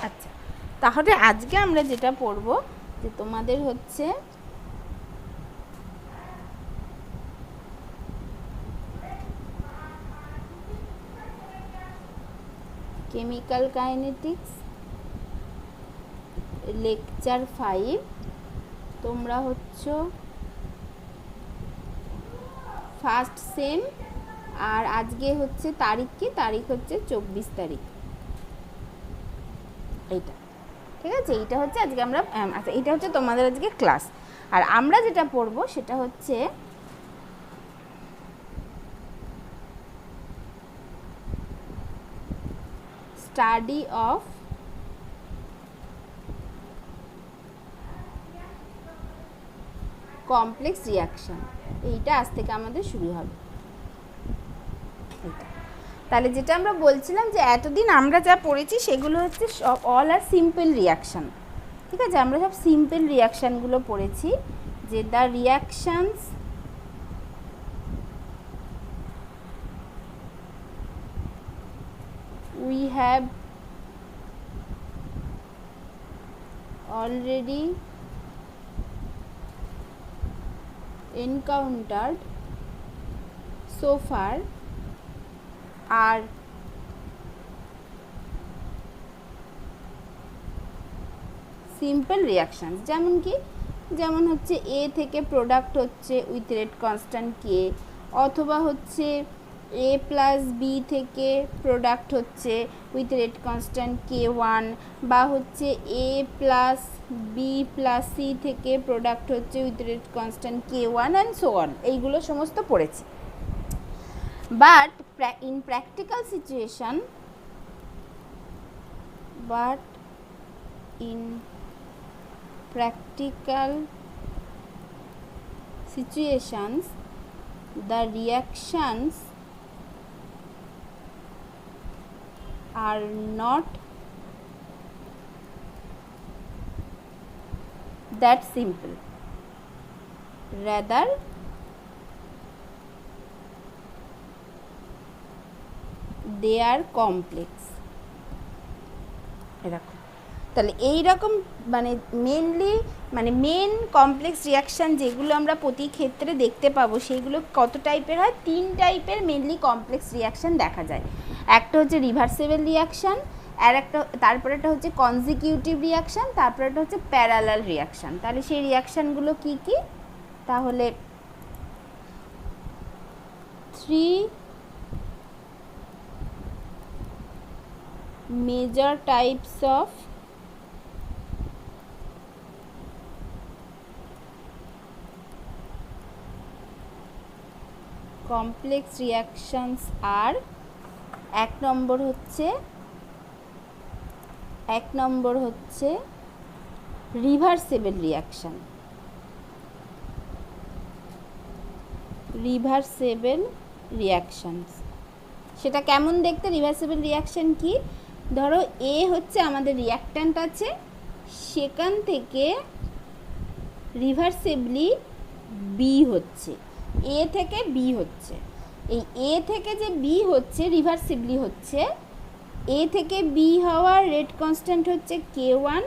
আচ্ছা, তাহলে আজকে আমরা যেটা পড়ব যে তোমাদের হচ্ছে কেমিক্যাল কাইনেটিক্স লেকচার 5। তোমরা হচ্ছে ফার্স্ট সেম, আর আজকে হচ্ছে তারিখ কি, তারিখ হচ্ছে 24 তারিখ। এইটা ঠিক আছে, এইটা হচ্ছে আজকে আমরা আচ্ছা এটা হচ্ছে তোমাদের আজকে ক্লাস। আর আমরা যেটা পড়বো সেটা হচ্ছে স্টাডি অফ কমপ্লেক্স রিয়াকশন। এইটা আজ থেকে আমাদের শুরু হবে। এইটা তাহলে যেটা আমরা বলছিলাম যে এতদিন আমরা যা পড়েছি সেগুলো হচ্ছে সব অল আর সিম্পল রিয়াকশান। ঠিক আছে, আমরা সব সিম্পল রিয়াকশানগুলো পড়েছি, যে the reactions we have already encountered so far are simple reactions. যেমন কি, যেমন হচ্ছে এ থেকে প্রোডাক্ট হচ্ছে উইথ রেট কনস্ট্যান্ট কে, অথবা হচ্ছে এ প্লাস বি থেকে প্রোডাক্ট হচ্ছে উইথ রেট কনস্ট্যান্ট K1, বা হচ্ছে এ প্লাস বি প্লাস সি থেকে প্রোডাক্ট হচ্ছে with rate constant K1 and so on. এইগুলো সমস্ত পড়েছি। But in practical situation, but in practical situations the reactions are not that simple, rather they are complex। এরকম, তাহলে এই রকম মানে মেনলি মানে মেন কমপ্লেক্স রিয়াকশান যেগুলো আমরা প্রতি ক্ষেত্রে দেখতে পাবো সেইগুলো কত টাইপের হয়? 3 টাইপের মেনলি কমপ্লেক্স রিয়াকশান দেখা যায়। একটা হচ্ছে রিভার্সেবল রিয়াকশান, আর একটা তারপরেটা হচ্ছে কনজিকিউটিভ রিয়াকশান, তারপরেটা হচ্ছে প্যারালাল রিয়াকশান। তাহলে সেই রিয়াকশানগুলো কি কি? তাহলে 3 major types of complex reactions আর এক নম্বর হচ্ছে রিভার্সেবল রিয়াকশান। রিভার্সেবল রিয়াকশানস সেটা কেমন দেখতে? রিভার্সেবল রিয়াকশান কি? ধরো এ হচ্ছে আমাদের রিয়াক্ট্যান্ট আছে, সেখান থেকে রিভার্সেবলি বি হচ্ছে, এ থেকে বি হচ্ছে। এই এ থেকে যে বি হচ্ছে রিভার্সিবলি হচ্ছে, এ থেকে বি হওয়ার রেট কনস্ট্যান্ট হচ্ছে K1,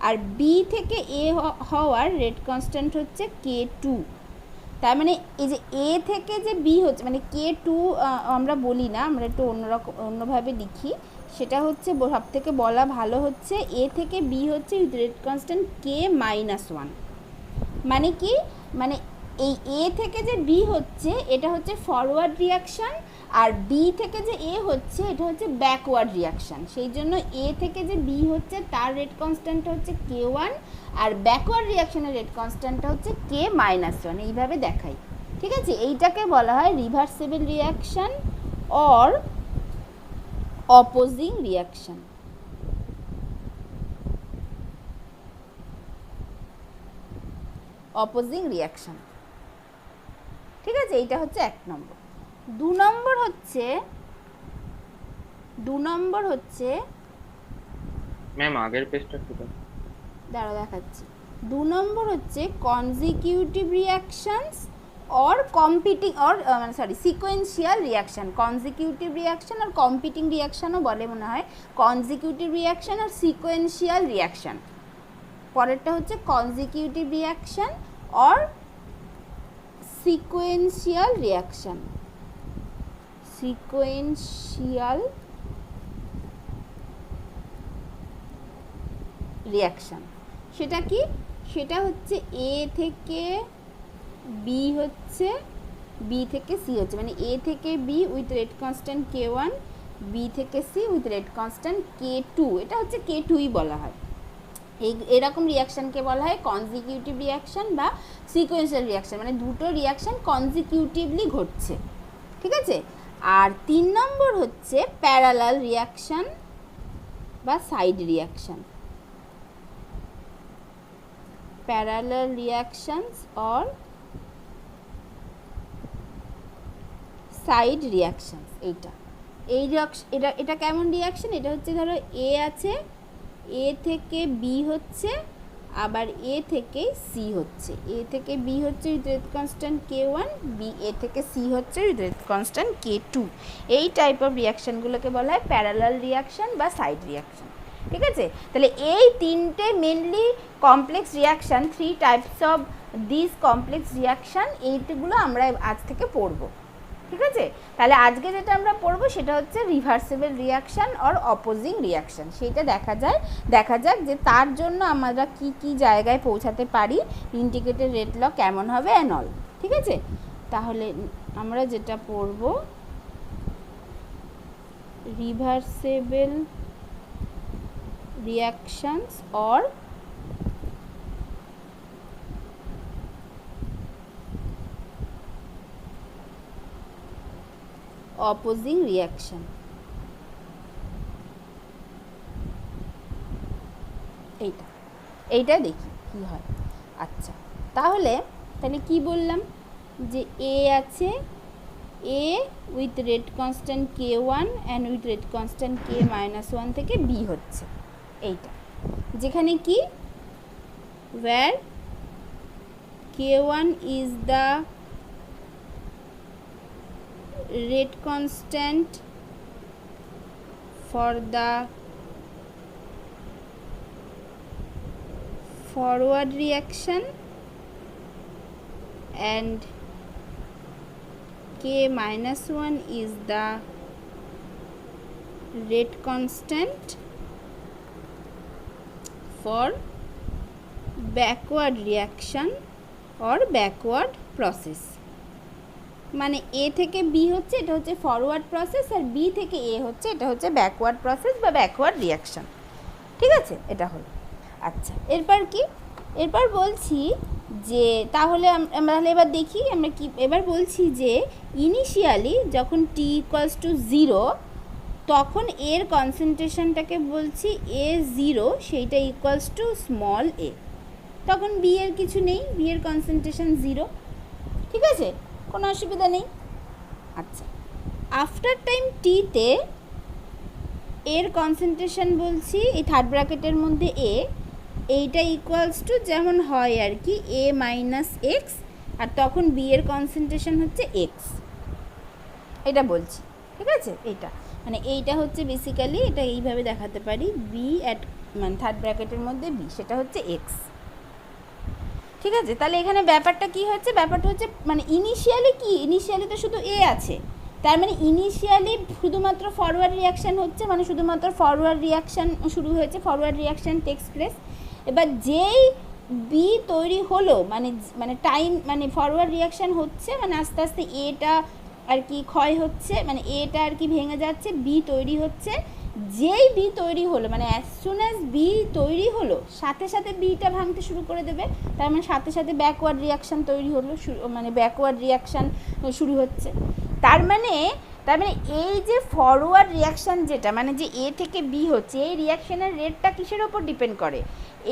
আর বি থেকে এ হওয়ার রেট কনস্ট্যান্ট হচ্ছে K2। তার মানে এই যে এ থেকে যে বি হচ্ছে মানে K2 আমরা বলি না, আমরা একটু অন্যভাবে লিখি। সেটা হচ্ছে সব থেকে বলা ভালো হচ্ছে এ থেকে বি হচ্ছে উইথ রেট কনস্ট্যান্ট K-1। মানে কি, মানে এই এ থেকে যে বি হচ্ছে এটা হচ্ছে ফরওয়ার্ড রিয়াকশান, আর বি থেকে যে এ হচ্ছে এটা হচ্ছে ব্যাকওয়ার্ড রিয়াকশান। সেই জন্য এ থেকে যে বি হচ্ছে তার রেট কনস্ট্যান্টটা হচ্ছে K1, আর ব্যাকওয়ার্ড রিয়াকশানের রেট কনস্ট্যান্টটা হচ্ছে K-1। এইভাবে দেখাই, ঠিক আছে? এইটাকে বলা হয় reversible reaction or opposing reaction. Opposing reaction, ঠিক আছে? এইটা হচ্ছে এক নম্বর। দু নম্বর হচ্ছে ম্যাম আগের পেজটা একটু দাঁড়া দেখাচ্ছি। 2 নম্বর হচ্ছে কনজিকিউটিভ রিয়াকশানস और কম্পিটিং और sorry sequential reaction, consecutive reaction আর কম্পিটিং রিয়াকশানও বলে মনে হয়, কনজিকিউটিভ রিয়াকশান আর সিকোয়েন্সিয়াল রিয়াকশান। পরেরটা হচ্ছে কনজিকিউটিভ রিয়াকশান और সিকোয়েন্সিয়াল রিয়াকশান, সিকোয়েন্সিয়াল রিয়াকশান সেটা কি, সেটা হচ্ছে এ থেকে বি হচ্ছে, বি থেকে সি হচ্ছে, মানে এ থেকে B with rate constant K1, B থেকে C with rate constant K2, এটা হচ্ছে K2ই বলা হয়। এরকম রিয়াকশানকে বলা হয় কনজিকিউটিভ রিয়াকশান বা সিকোয়েন্সিয়াল রিয়াকশান, মানে দুটো রিয়াকশান কনজিকিউটিভলি ঘটছে, ঠিক আছে। আর 3 নম্বর হচ্ছে প্যারালাল রিয়াকশান বা side reaction, parallel reactions or side reactions. এটা কেমন রিয়াকশান, এটা হচ্ছে ধরো এ আছে, এ থেকে বি হচ্ছে, আবার এ থেকে সি হচ্ছে, এ থেকে বি হচ্ছে with rate constant K1, B A থেকে সি হচ্ছে উইথ রেট কনস্ট্যান্ট K2। এই টাইপ অফ রিয়াকশানগুলোকে বলা হয় প্যারালাল রিয়াকশান বা সাইড রিয়াকশান, ঠিক আছে। তাহলে এই তিনটে mainly complex reaction, 3 types of this complex reaction, এইগুলো আমরা আজ থেকে পড়বো, ঠিক আছে। তাহলে আজকে যেটা আমরা পড়বো সেটা হচ্ছে রিভার্সিবল রিয়াকশান আর অপোজিং রিয়াকশান। সেটা দেখা যাক যে তার জন্য আমরা কি কি জায়গায় পৌঁছাতে পারি, ইন্টিগ্রেটেড রেট ল কেমন হবে অ্যান্ড অল, ঠিক আছে। তাহলে আমরা যেটা পড়বো reversible reactions or opposing reaction. এইটা দেখি কি হয়। আচ্ছা, তাহলে কি বললাম যে এ আছে, A with rate constant K1 and with rate constant K-1 থেকে বি হচ্ছে, এইটা যেখানে কি where K1 is the rate constant for the forward reaction and K-1 is the rate constant for backward reaction or backward process। মানে A থেকে B হচ্ছে, এটা হচ্ছে ফরওয়ার্ড প্রসেস, আর বি থেকে এ হচ্ছে, এটা হচ্ছে ব্যাকওয়ার্ড প্রসেস বা ব্যাকওয়ার্ড রিয়াকশান, ঠিক আছে। এটা হলো। আচ্ছা, এরপর কি, এরপর বলছি যে তাহলে আমরা এবার দেখি আমরা কি, এবার বলছি যে ইনিশিয়ালি যখন t=0 তখন এর কনসেন্ট্রেশনটাকে বলছি A0, সেইটা ইকুয়ালস টু স্মল এ, তখন বি এর কিছু নেই, বি এর কনসেন্ট্রেশন 0, ঠিক আছে, কোনো অসুবিধা নেই। আচ্ছা, আফটার টাইম টিতে এর কনসেন্ট্রেশন বলছি এই থার্ড ব্র্যাকেটের মধ্যে এ, এইটা ইকুয়ালস টু যেমন হয় আর কি A-x, আর তখন বি এর কনসেন্ট্রেশন হচ্ছে x, এটা বলছি, ঠিক আছে। এইটা মানে এইটা হচ্ছে বেসিক্যালি, এটা এইভাবে দেখাতে পারি বি অ্যাট মানে থার্ড ব্র্যাকেটের মধ্যে বি, সেটা হচ্ছে x, ঠিক আছে। তাহলে এখানে ব্যাপারটা কি হচ্ছে, ব্যাপারটা হচ্ছে মানে ইনিশিয়ালি কি, ইনিশিয়ালি তো শুধু এ আছে, তার মানে ইনিশিয়ালি শুধুমাত্র ফরওয়ার্ড রিয়াকশান হচ্ছে, মানে শুধুমাত্র ফরওয়ার্ড রিয়াকশান শুরু হয়েছে, ফরওয়ার্ড রিয়াকশান টেক্স প্লেস। এবার যেই বি তৈরি হলো, মানে টাইম মানে ফরওয়ার্ড রিয়াকশান হচ্ছে, মানে আস্তে আস্তে এটা আর কি ক্ষয় হচ্ছে, মানে এটা আর কি ভেঙে যাচ্ছে, বি তৈরি হচ্ছে। যেই বি তৈরি হলো, মানে অ্যাজ সুন অ্যাজ বি তৈরি হলো, সাথে সাথে বিটা ভাঙতে শুরু করে দেবে, তার মানে সাথে সাথে ব্যাকওয়ার্ড রিয়াকশান তৈরি হলো, মানে ব্যাকওয়ার্ড রিয়াকশান শুরু হচ্ছে। তার মানে এই যে ফরওয়ার্ড রিয়াকশান যেটা, মানে যে এ থেকে বি হচ্ছে, এই রিয়াকশানের রেটটা কিসের ওপর ডিপেন্ড করে,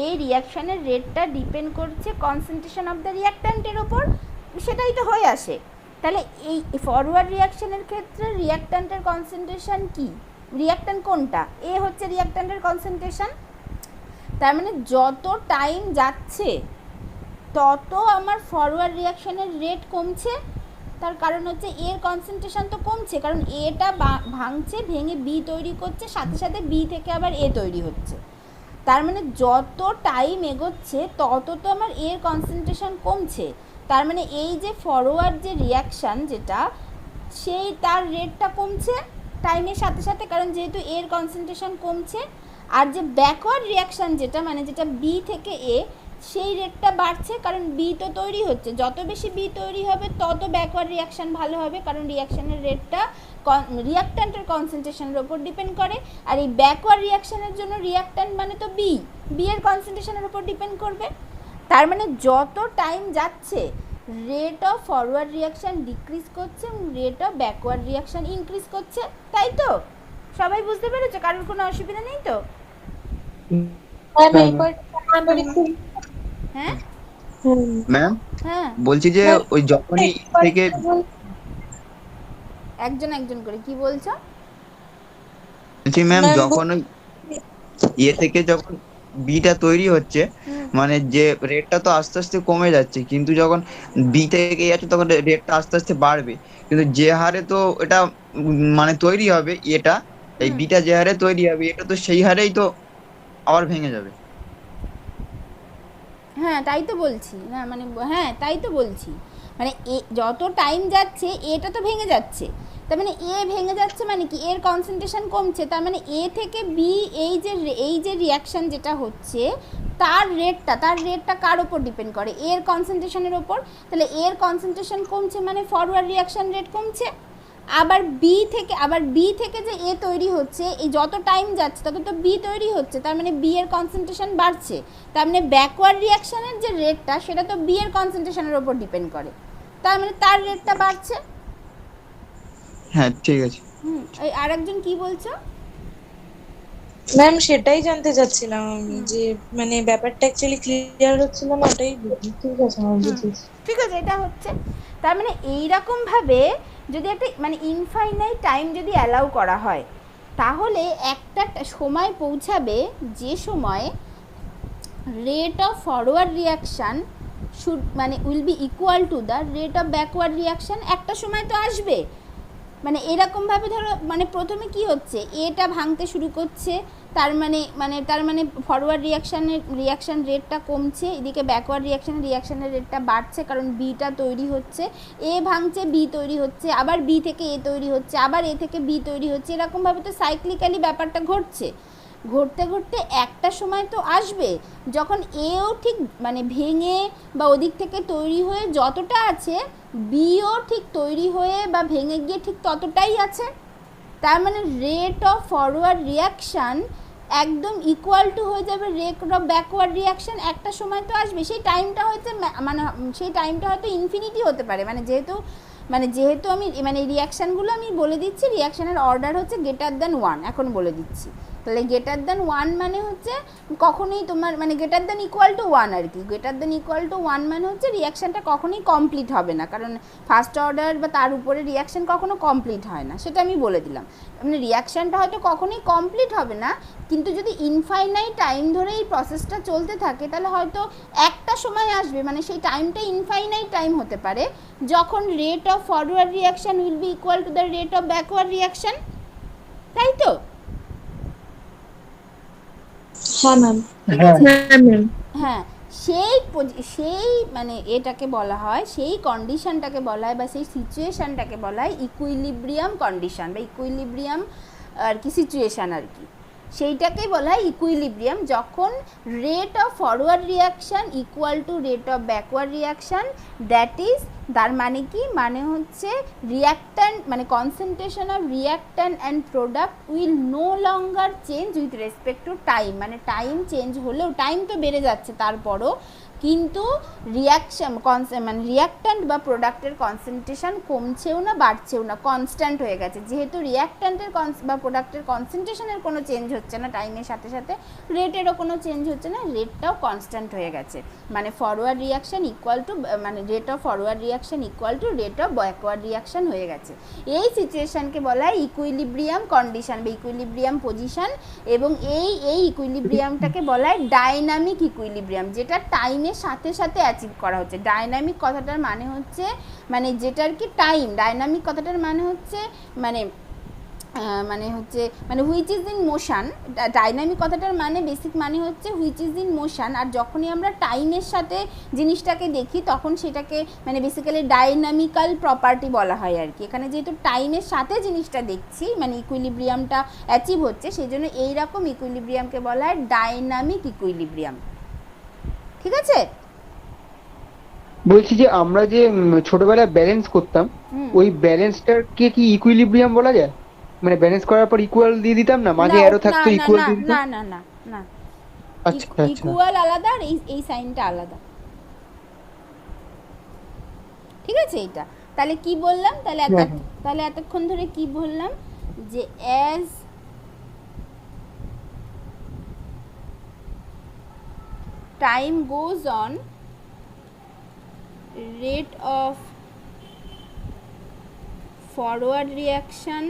এই রিয়াকশানের রেটটা ডিপেন্ড করছে কনসেন্ট্রেশন অফ দ্য রিয়াক্ট্যান্টের ওপর, সেটাই তো হয়ে আসে। তাহলে এই ফরওয়ার্ড রিয়াকশানের ক্ষেত্রে রিয়াক্ট্যান্টের কনসেন্ট্রেশন কি, রিয়াক্ট্যান্ট কোনটা, এ হচ্ছে রিয়াক্ট্যান্টের কনসেন্ট্রেশন। তার মানে যত টাইম যাচ্ছে তত আমার ফরওয়ার্ড রিয়াকশনের রেট কমছে। তার কারণ হচ্ছে এর কনসেন্ট্রেশন তো কমছে, কারণ এটা ভাঙছে, ভেঙে বি তৈরি করছে, সাথে সাথে বি থেকে আবার এ তৈরি হচ্ছে। তার মানে যত টাইম এগোচ্ছে তত তো আমার এর কনসেন্ট্রেশন কমছে। তার মানে এই যে ফরওয়ার্ড যে রিয়াকশান যেটা, সেই তার রেটটা কমছে টাইমের সাথে সাথে, কারণ যেহেতু এর কনসেন্ট্রেশন কমছে। আর যে ব্যাকওয়ার্ড রিয়াকশান যেটা, মানে যেটা বি থেকে এ, সেই রেটটা বাড়ছে, কারণ বি তো তৈরি হচ্ছে। যত বেশি বি তৈরি হবে তত ব্যাকওয়ার্ড রিয়াকশান ভালো হবে, কারণ রিয়াকশানের রেটটা রিয়াক্ট্যান্টের কনসেন্ট্রেশনের ওপর ডিপেন্ড করে। আর এই ব্যাকওয়ার্ড রিয়াকশানের জন্য রিয়াক্ট্যান্ট মানে তো বি এর কনসেন্ট্রেশনের ওপর ডিপেন্ড করবে। তার মানে যত টাইম যাচ্ছে rate of forward reaction decrease করছে এবং rate of backward reaction increase করছে। তাই তো? সবাই বুঝতে পেরেছো? কারোর কোনো অসুবিধা নেই তো? হ্যাঁ ম্যাম হ্যাঁ, বলছি যে ওই যখনই থেকে একজন একজন করে কি বলছো? বলছি ম্যাম যখন ওই থেকে যখন বিটা তৈরি হচ্ছে, মানে যে রেটটা তো আস্তে আস্তে কমে যাচ্ছে, কিন্তু যখন বি থেকে যাচ্ছে তখন রেটটা আস্তে আস্তে বাড়বে, কিন্তু যে হারে তো এটা মানে তৈরি হবে এটা, এই বিটা যে হারে তৈরি হবে এটা তো সেই হারেই তো আবার ভেঙে যাবে। হ্যাঁ তাই তো বলছি না, মানে হ্যাঁ তাই তো বলছি, মানে যত টাইম যাচ্ছে এটা তো ভেঙে যাচ্ছে। তার মানে এ ভেঙে যাচ্ছে মানে কি, এর কনসেন্ট্রেশন কমছে। তার মানে এ থেকে বি এই যে রিয়াকশান যেটা হচ্ছে তার রেটটা কার ওপর ডিপেন্ড করে? এর কনসেন্ট্রেশনের ওপর। তাহলে এর কনসেন্ট্রেশন কমছে মানে ফরওয়ার্ড রিয়াকশান রেট কমছে। আবার বি থেকে যে এ তৈরি হচ্ছে, এই যত টাইম যাচ্ছে তত তো বি তৈরি হচ্ছে, তার মানে বি এর কনসেন্ট্রেশন বাড়ছে। তার মানে ব্যাকওয়ার্ড রিয়াকশানের যে রেটটা সেটা তো বি এর কনসেন্ট্রেশনের ওপর ডিপেন্ড করে, তার মানে তার রেটটা বাড়ছে। হ্যাঁ ঠিক আছে। এই আরেকজন কি বলছো? ম্যাম সেটাই জানতে চাচ্ছিলাম আমি, যে মানে ব্যাপারটা অ্যাকচুয়ালি ক্লিয়ার হচ্ছিল না, ওটাই ঠিক আছে আমার বুঝেছি। ঠিক আছে, এটা হচ্ছে তার মানে এইরকমভাবে যদি একটা মানে ইনফাইনাইট টাইম যদি অ্যালাউ করা হয়, তাহলে একটা সময় পৌঁছাবে যে সময়ে rate of forward reaction should মানে will be equal to the rate of backward reaction. একটা সময় তো আসবে, মানে এরকমভাবে ধরো, মানে প্রথমে কি হচ্ছে, এটা ভাঙতে শুরু করছে, তার মানে ফরওয়ার্ড রিয়াকশান রেটটা কমছে, এদিকে ব্যাকওয়ার্ড রিয়াকশানের রেটটা বাড়ছে, কারণ বিটা তৈরি হচ্ছে, এ ভাঙছে বি তৈরি হচ্ছে, আবার বি থেকে এ তৈরি হচ্ছে, আবার এ থেকে বি তৈরি হচ্ছে, এরকমভাবে তো সাইক্লিক্যালি ব্যাপারটা ঘটছে। ঘটতে ঘটতে একটা সময় তো আসবে যখন এও ঠিক মানে ভেঙে বা ওদিক থেকে তৈরি হয়ে যতটা আছে, বিও ঠিক তৈরি হয়ে বা ভেঙে গিয়ে ঠিক ততটাই আছে। তার মানে রেট অফ ফরওয়ার্ড রিয়াকশান একদম ইকুয়াল টু হয়ে যাবে রেট অফ ব্যাকওয়ার্ড রিয়াকশান। একটা সময় তো আসবে, সেই টাইমটা হয়তো ইনফিনিটি হতে পারে, যেহেতু আমি মানে রিয়াকশানগুলো আমি বলে দিচ্ছি, রিয়াকশানের অর্ডার হচ্ছে গ্রেটার দ্যান 1, এখন বলে দিচ্ছি। তাহলে গ্রেটার দ্যান 1 মানে হচ্ছে কখনোই তোমার মানে গ্রেটার দ্যান ইকুয়াল টু 1 আর কি। গ্রেটার দ্যান ইকুয়াল টু 1 মানে হচ্ছে রিয়াকশানটা কখনোই কমপ্লিট হবে না, কারণ ফার্স্ট অর্ডার বা তার উপরে রিয়াকশান কখনো কমপ্লিট হয় না, সেটা আমি বলে দিলাম। মানে রিয়াকশানটা হয়তো কখনোই কমপ্লিট হবে না, কিন্তু যদি ইনফাইনাইট টাইম ধরে এই প্রসেসটা চলতে থাকে তাহলে হয়তো একটা সময় আসবে, মানে সেই টাইমটা ইনফাইনাইট টাইম হতে পারে, যখন rate of forward reaction will be equal to the rate of backward reaction. তাই তো? হ্যাঁ ম্যাম। হ্যাঁ, সেই মানে এটাকে বলা হয়, সেই কন্ডিশনটাকে বলা হয় বা সেই সিচুয়েশানটাকে বলা হয় ইকুইলিব্রিয়াম কন্ডিশন বা ইকুইলিব্রিয়াম আর কি সিচুয়েশান আর কি। সেইটাকেই বলা হয় ইকুইলিব্রিয়াম, যখন rate of forward reaction equal to rate of backward reaction, that is, তার মানে কি, মানে হচ্ছে রিয়াক্ট্যান্ট মানে concentration of reactant and product will no longer change with respect to time. মানে টাইম চেঞ্জ হলেও, টাইম তো বেড়ে যাচ্ছে তারপরও, কিন্তু মানে রিয়াক্ট্যান্ট বা প্রোডাক্টের কনসেন্ট্রেশন কমছেও না বাড়ছেও না, কনস্ট্যান্ট হয়ে গেছে। যেহেতু রিয়াক্ট্যান্টের বা প্রোডাক্টের কনসেন্ট্রেশনের কোনো চেঞ্জ হচ্ছে না টাইমের সাথে সাথে, রেটেরও কোনো চেঞ্জ হচ্ছে না, রেটটাও কনস্ট্যান্ট হয়ে গেছে। মানে ফরওয়ার্ড রিয়াকশান ইকুয়াল টু মানে rate of forward reaction equal to rate of backward reaction হয়ে গেছে। এই সিচুয়েশনকে বলা হয় ইকুইলিব্রিয়াম কন্ডিশন বা ইকুইলিব্রিয়াম পজিশন, এবং এই ইকুইলিব্রিয়ামটাকে বলা হয় ডাইনামিক ইকুইলিব্রিয়াম, যেটা টাইমের সাথে সাথে অ্যাচিভ করা হচ্ছে। ডাইনামিক কথাটার মানে হচ্ছে মানে যেটার কি টাইম, ডাইনামিক কথাটার মানে হচ্ছে মানে which is in motion. Dynamic কথাটার মানে বেসিক মানে হচ্ছে হুইচ ইজ ইন মোশন, আর যখনই আমরা টাইমের সাথে জিনিসটাকে দেখি তখন সেটাকে মানে বেসিক্যালি ডাইনামিক্যাল প্রপার্টি বলা হয় আর কি। এখানে যেহেতু টাইমের সাথে জিনিসটা দেখছি মানে ইকুইলিব্রিয়ামটা অ্যাচিভ হচ্ছে, সেই জন্য এইরকম ইকুইলিব্রিয়ামকে বলা হয় ডাইনামিক ইকুইলিব্রিয়াম। ঠিক আছে? বলছি যে আমরা যে ছোটবেলায় ব্যালেন্স করতাম, ওই ব্যালেন্সটাকে কি ইকুইলিব্রিয়াম বলা যায়? মানে ব্যালেন্স করার পর ইকুয়াল দিয়ে দিতাম না, মাঝে অ্যারো থাকতো ইকুয়াল দিয়ে দিতাম। না না না না, আচ্ছা আচ্ছা, ইকুয়াল আলাদা আর এই সাইনটা আলাদা। ঠিক আছে? এইটা তাহলে কি বললাম, তাহলে এতক্ষণ ধরে কি বললাম যে as time goes on rate of forward reaction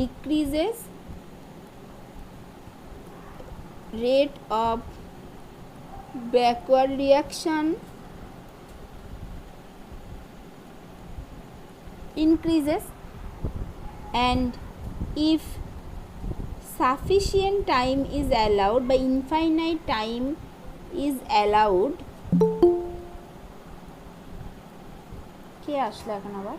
decreases, rate of backward reaction increases, and if sufficient time is allowed by infinite time is allowed, কে আসলো এখন আবার?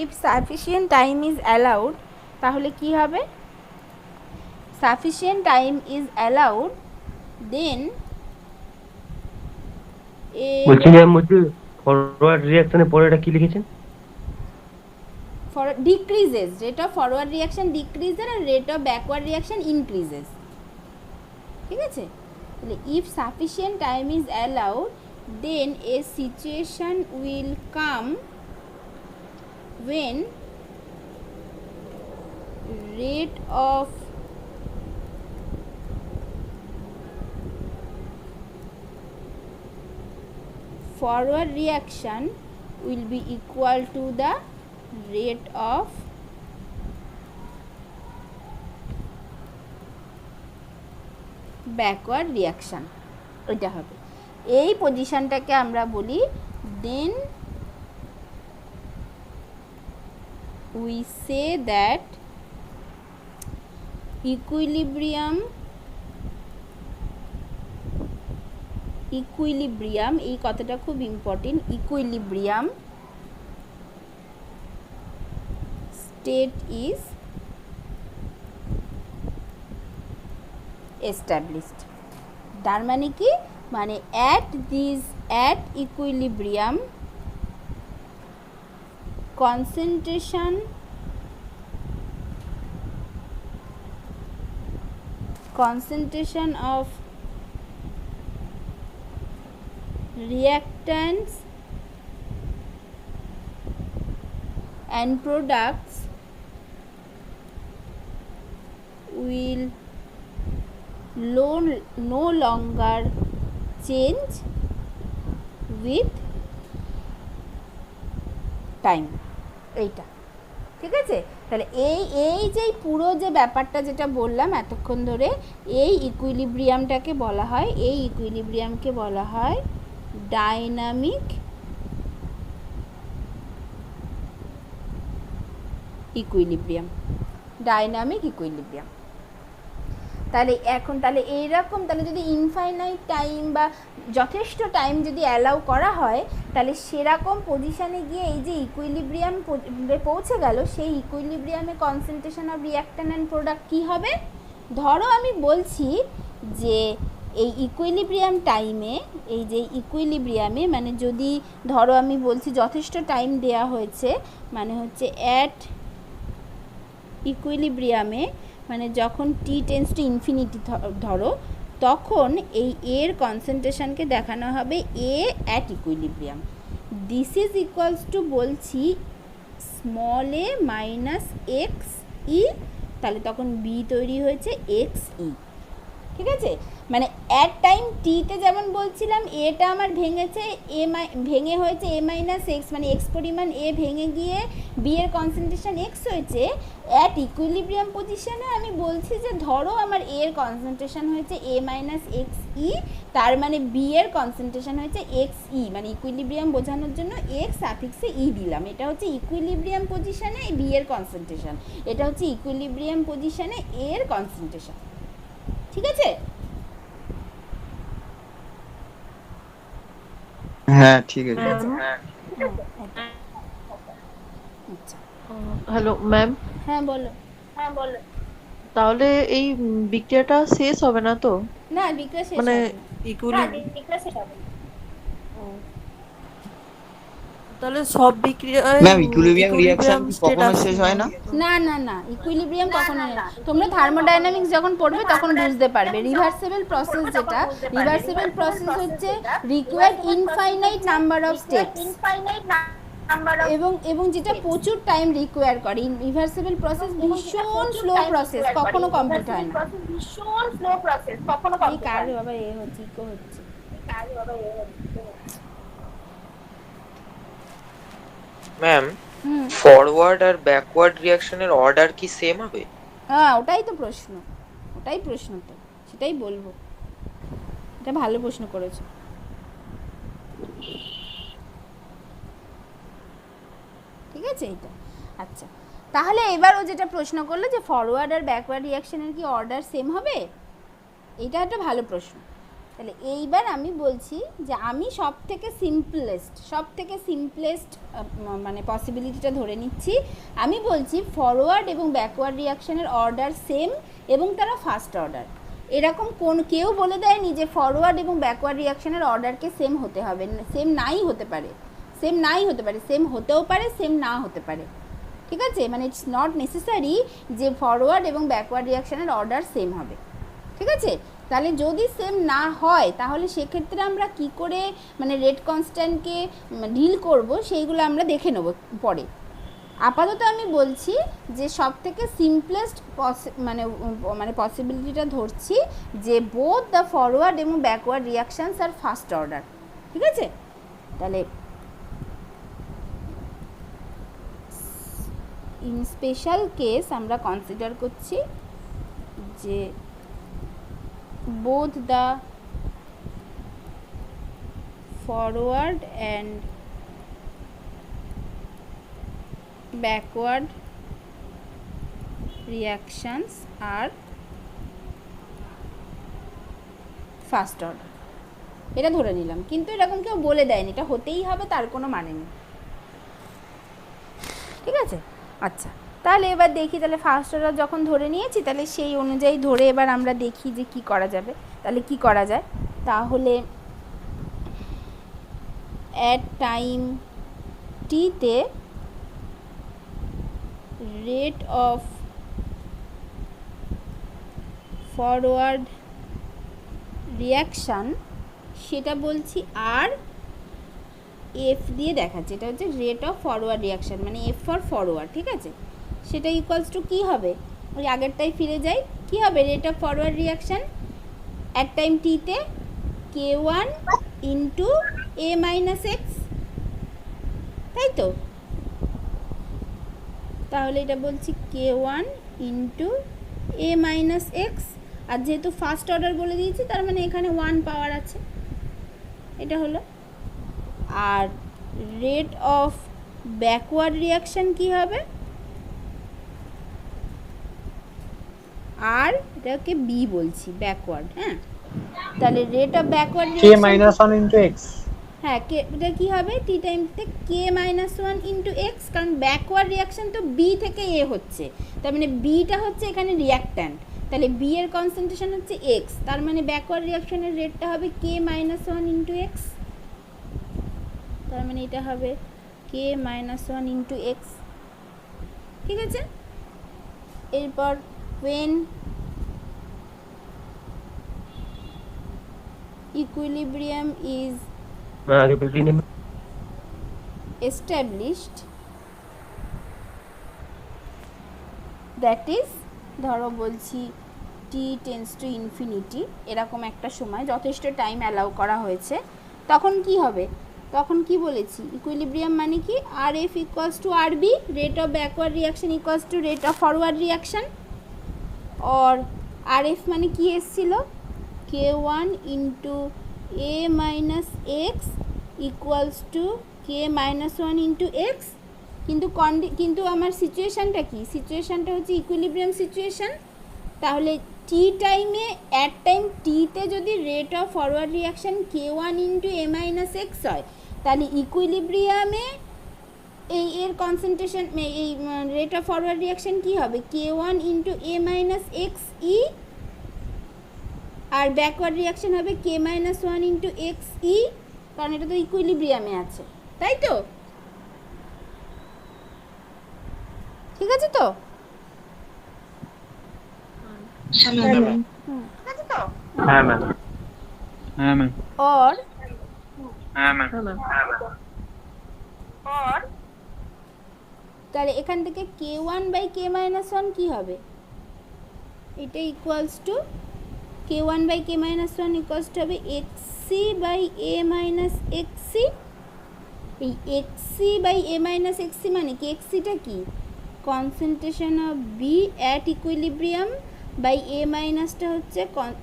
if sufficient time is allowed, তাহলে কি হবে? sufficient time is allowed, then বলছি ma'am হচ্ছে forward রিঅ্যাকশনের পরে এটা কি লিখেছেন? for decreases, rate of forward reaction decreases and rate of backward reaction increases. ঠিক আছে? তাহলে if sufficient time is allowed, then a situation will come when rate of forward reaction will be equal to the rate of backward reaction. এটা হবে। এই পজিশনটাকে আমরা বলি then we say that equilibrium, এই কথাটা খুব important, equilibrium state is established. তার মানে কি, মানে at equilibrium concentration of reactants and products will no longer change with time. এইটা ঠিক আছে? তাহলে এই যে পুরো যে ব্যাপারটা যেটা বললাম এতক্ষণ ধরে, এই ইকুইলিব্রিয়ামটাকে বলা হয়, এই ইকুইলিব্রিয়ামকে বলা হয় ডাইনামিক ইকুইলিব্রিয়াম। Dynamic equilibrium. তাহলে এখন তাহলে এইরকম, তাহলে যদি ইনফাইনাইট টাইম বা যথেষ্ট টাইম যদি অ্যালাউ করা হয়, তাহলে সেরকম পজিশানে গিয়ে এই যে ইকুইলিব্রিয়াম পৌঁছে গেল, সেই ইকুইলিব্রিয়ামে concentration of reactant and product কী হবে? ধরো আমি বলছি যে এই ইকুইলিব্রিয়াম টাইমে, এই যে ইকুইলিব্রিয়ামে মানে যদি ধরো আমি বলছি যথেষ্ট টাইম দেয়া হয়েছে, মানে হচ্ছে অ্যাট ইকুইলিব্রিয়ামে মানে যখন টি টেন্স টু ইনফিনিটি ধরো, তখন এই এর কনসেন্ট্রেশনকে দেখানো হবে এ at equilibrium. This is equals two বলছি স্মল এ মাইনাস এক্স ই, তাহলে তখন বি তৈরি হয়েছে এক্স ই। ঠিক আছে, মানে অ্যাট টাইম টিতে যেমন বলছিলাম এটা আমার ভেঙেছে ভেঙে হয়েছে এ মাইনাস এক্স, মানে এক্স পরিমাণ এ ভেঙে গিয়ে বি এর কনসেন্ট্রেশন এক্স হয়েছে। অ্যাট ইকুইলিব্রিয়াম পজিশনে আমি বলছি যে ধরো আমার এ এর কনসেন্ট্রেশন হয়েছে এ মাইনাস এক্স ই, তার মানে বি এর কনসেন্ট্রেশন হয়েছে এক্স ই, মানে ইকুইলিব্রিয়াম বোঝানোর জন্য এক্স সাফিক্সে ই দিলাম। এটা হচ্ছে ইকুইলিব্রিয়াম পজিশনে বি এর কনসেন্ট্রেশন, এটা হচ্ছে ইকুইলিব্রিয়াম পজিশনে এ এর কনসেন্ট্রেশন। ঠিক আছে? হ্যাঁ ঠিক আছে। আচ্ছা, হ্যালো ম্যাম, হ্যাঁ বলো। তাহলে এই বিক্রিয়াটা শেষ হবে না তো? না, বিক্রিয়া শেষ মানে হবে না। তাহলে সব বিক্রিয়ায় ma'am equilibrium reaction equilibrium state কখনো আসছে শেষ হয় না? না না না, ইকুইলিব্রিয়াম কখনো না। তোমরা থার্মোডাইনামিক্স যখন পড়বে তখন বুঝতে পারবে। রিভার্সিবল প্রসেস যেটা, রিভার্সিবল প্রসেস হচ্ছে required infinite number of steps, এবং যেটা প্রচুর টাইম রিকোয়ার করে। রিভার্সিবল প্রসেস ভীষণ স্লো প্রসেস, কখনো কমপ্লিট হয় না। এই কার বাবা এ হচ্ছে, ইকো হচ্ছে। ম্যাম, হুম, ফরওয়ার্ড আর ব্যাকওয়ার্ড রিঅ্যাকশনের অর্ডার কি সেম হবে? হ্যাঁ ওটাই তো প্রশ্ন, ওটাই প্রশ্ন, তো সেটাই বলবো। এটা ভালো প্রশ্ন করেছো। ঠিক আছে এইটা। আচ্ছা, তাহলে এবার ও যেটা প্রশ্ন করলো যে ফরওয়ার্ড আর ব্যাকওয়ার্ড রিঅ্যাকশনের কি অর্ডার সেম হবে, এইটা একটা ভালো প্রশ্ন। তাহলে এইবার আমি বলছি যে আমি সব থেকে সিম্পলেস্ট মানে পসিবিলিটিটা ধরে নিচ্ছি। আমি বলছি ফরওয়ার্ড এবং ব্যাকওয়ার্ড রিঅ্যাকশনের অর্ডার সেম এবং তারা ফার্স্ট অর্ডার। এরকম কেউ বলে দেয়নি যে ফরওয়ার্ড এবং ব্যাকওয়ার্ড রিঅ্যাকশনের অর্ডারকে সেম হতে হবে, সেম নাই হতে পারে, সেম হতেও পারে, সেম না হতে পারে। ঠিক আছে, মানে ইটস নট নেসেসারি যে ফরওয়ার্ড এবং ব্যাকওয়ার্ড রিঅ্যাকশনের অর্ডার সেম হবে। ঠিক আছে, তাহলে যদি সেম না হয় তাহলে সেক্ষেত্রে আমরা কি করে মানে রেট কনস্ট্যান্টকে ডিল করব সেইগুলো আমরা দেখে নেব পরে। আপাতত আমি বলছি যে সব থেকে সিম্পলেস্ট মানে পসিবিলিটিটা ধরছি যে বোথ দ্য ফরওয়ার্ড এবং ব্যাকওয়ার্ড রিঅ্যাকশনস আর ফার্স্ট অর্ডার। ঠিক আছে, তাহলে ইন স্পেশাল কেস আমরা কনসিডার করছি যে both the forward and backward reactions are first order। এটা ধরে নিলাম, কিন্তু এরকম কেউ বলে দেয়নি এটা হতেই হবে তার কোনো মানে নেই। ঠিক আছে, আচ্ছা তাহলে এবার দেখি, তাহলে ফার্স্ট অর্ডার যখন ধরে নিয়েছি তাহলে সেই অনুযায়ী ধরে এবার আমরা দেখি যে কি করা যাবে। তাহলে কি করা যায়, তাহলে অ্যাট টাইম টিতে রেট অফ ফরওয়ার্ড রিঅ্যাকশান সেটা বলছি আর এফ দিয়ে দেখাচ্ছে, এটা হচ্ছে রেট অফ ফরওয়ার্ড রিঅ্যাকশান, মানে এফ ফর ফরওয়ার্ড। ঠিক আছে, সেটা ইকুয়ালস টু কী হবে, ওই আগেরটাই ফিরে যাই, কী হবে rate of forward reaction at time টিতে k1 into A minus x, তাই তো? তাহলে এটা বলছি k1 into A minus X, আর যেহেতু ফার্স্ট অর্ডার বলে দিয়েছি তার মানে এখানে 1 পাওয়ার আছে, এটা হলো। আর রেট অফ ব্যাকওয়ার্ড রিঅ্যাকশান কী হবে, আর এটাকে বি বলছি ব্যাকওয়ার্ড। হ্যাঁ, তাহলে rate of backward k minus 1 into x। হ্যাঁ, এটা কী হবে টি টাইমতে কে মাইনাস 1 ইন্টু এক্স, কারণ ব্যাকওয়ার্ড রিঅ্যাকশান তো বি থেকে এ হচ্ছে, তার মানে বিটা হচ্ছে এখানে রিঅ্যাক্ট্যান্ট, তাহলে বি এর কনসেন্ট্রেশন হচ্ছে এক্স, তার মানে ব্যাকওয়ার্ড রিঅ্যাকশানের রেটটা হবে কে মাইনাস 1 ইন্টু এক্স, তার মানে এটা হবে কে মাইনাস 1 ইন্টু এক্স। ঠিক আছে, এরপর when equilibrium is established that is ধরো বলছি টি টেন্স টু ইনফিনিটি, এরকম একটা সময় যথেষ্ট টাইম অ্যালাউ করা হয়েছে, তখন কি হবে? তখন কি বলেছি? ইকুইলিব্রিয়াম মানে কি? R F equals to R B, rate of backward reaction equals to rate of forward reaction, और আর এফ মানে কি এসছিল? K one into A minus x equals to K minus one into X. কিন্তু আমার সিচুয়েশানটা কি? সিচুয়েশানটা হচ্ছে equilibrium situation. তাহলে টি টাইমে, অ্যাট টাইম টিতে যদি rate of forward reaction K one into A minus x হয়, তাহলে ইকুইলিব্রিয়ামে এর কনসেন্ট্রেশন, এই রেট অফ ফরওয়ার্ড রিয়াকশান কী হবে? কে one into A minus x E, R backward reaction হবে কে মাইনাস ওয়ান ইন্টু এক্স ই, কারণ এটা তো ইকুইলিব্রিয়ামে আছে, তাই তো? ঠিক আছে তো? হ্যাঁ ম্যাম। और তাহলে এখান থেকে K one by K minus one কী হবে? এটা equals to K one by K minus one equals to হবে এক্সি বাই এ মাইনাস এক্সি। এই এক্সি বাই এ মাইনাস এক্সি মানে কি? এক্সিটা কি? Concentration of B at equilibrium by A মাইনাসটা হচ্ছে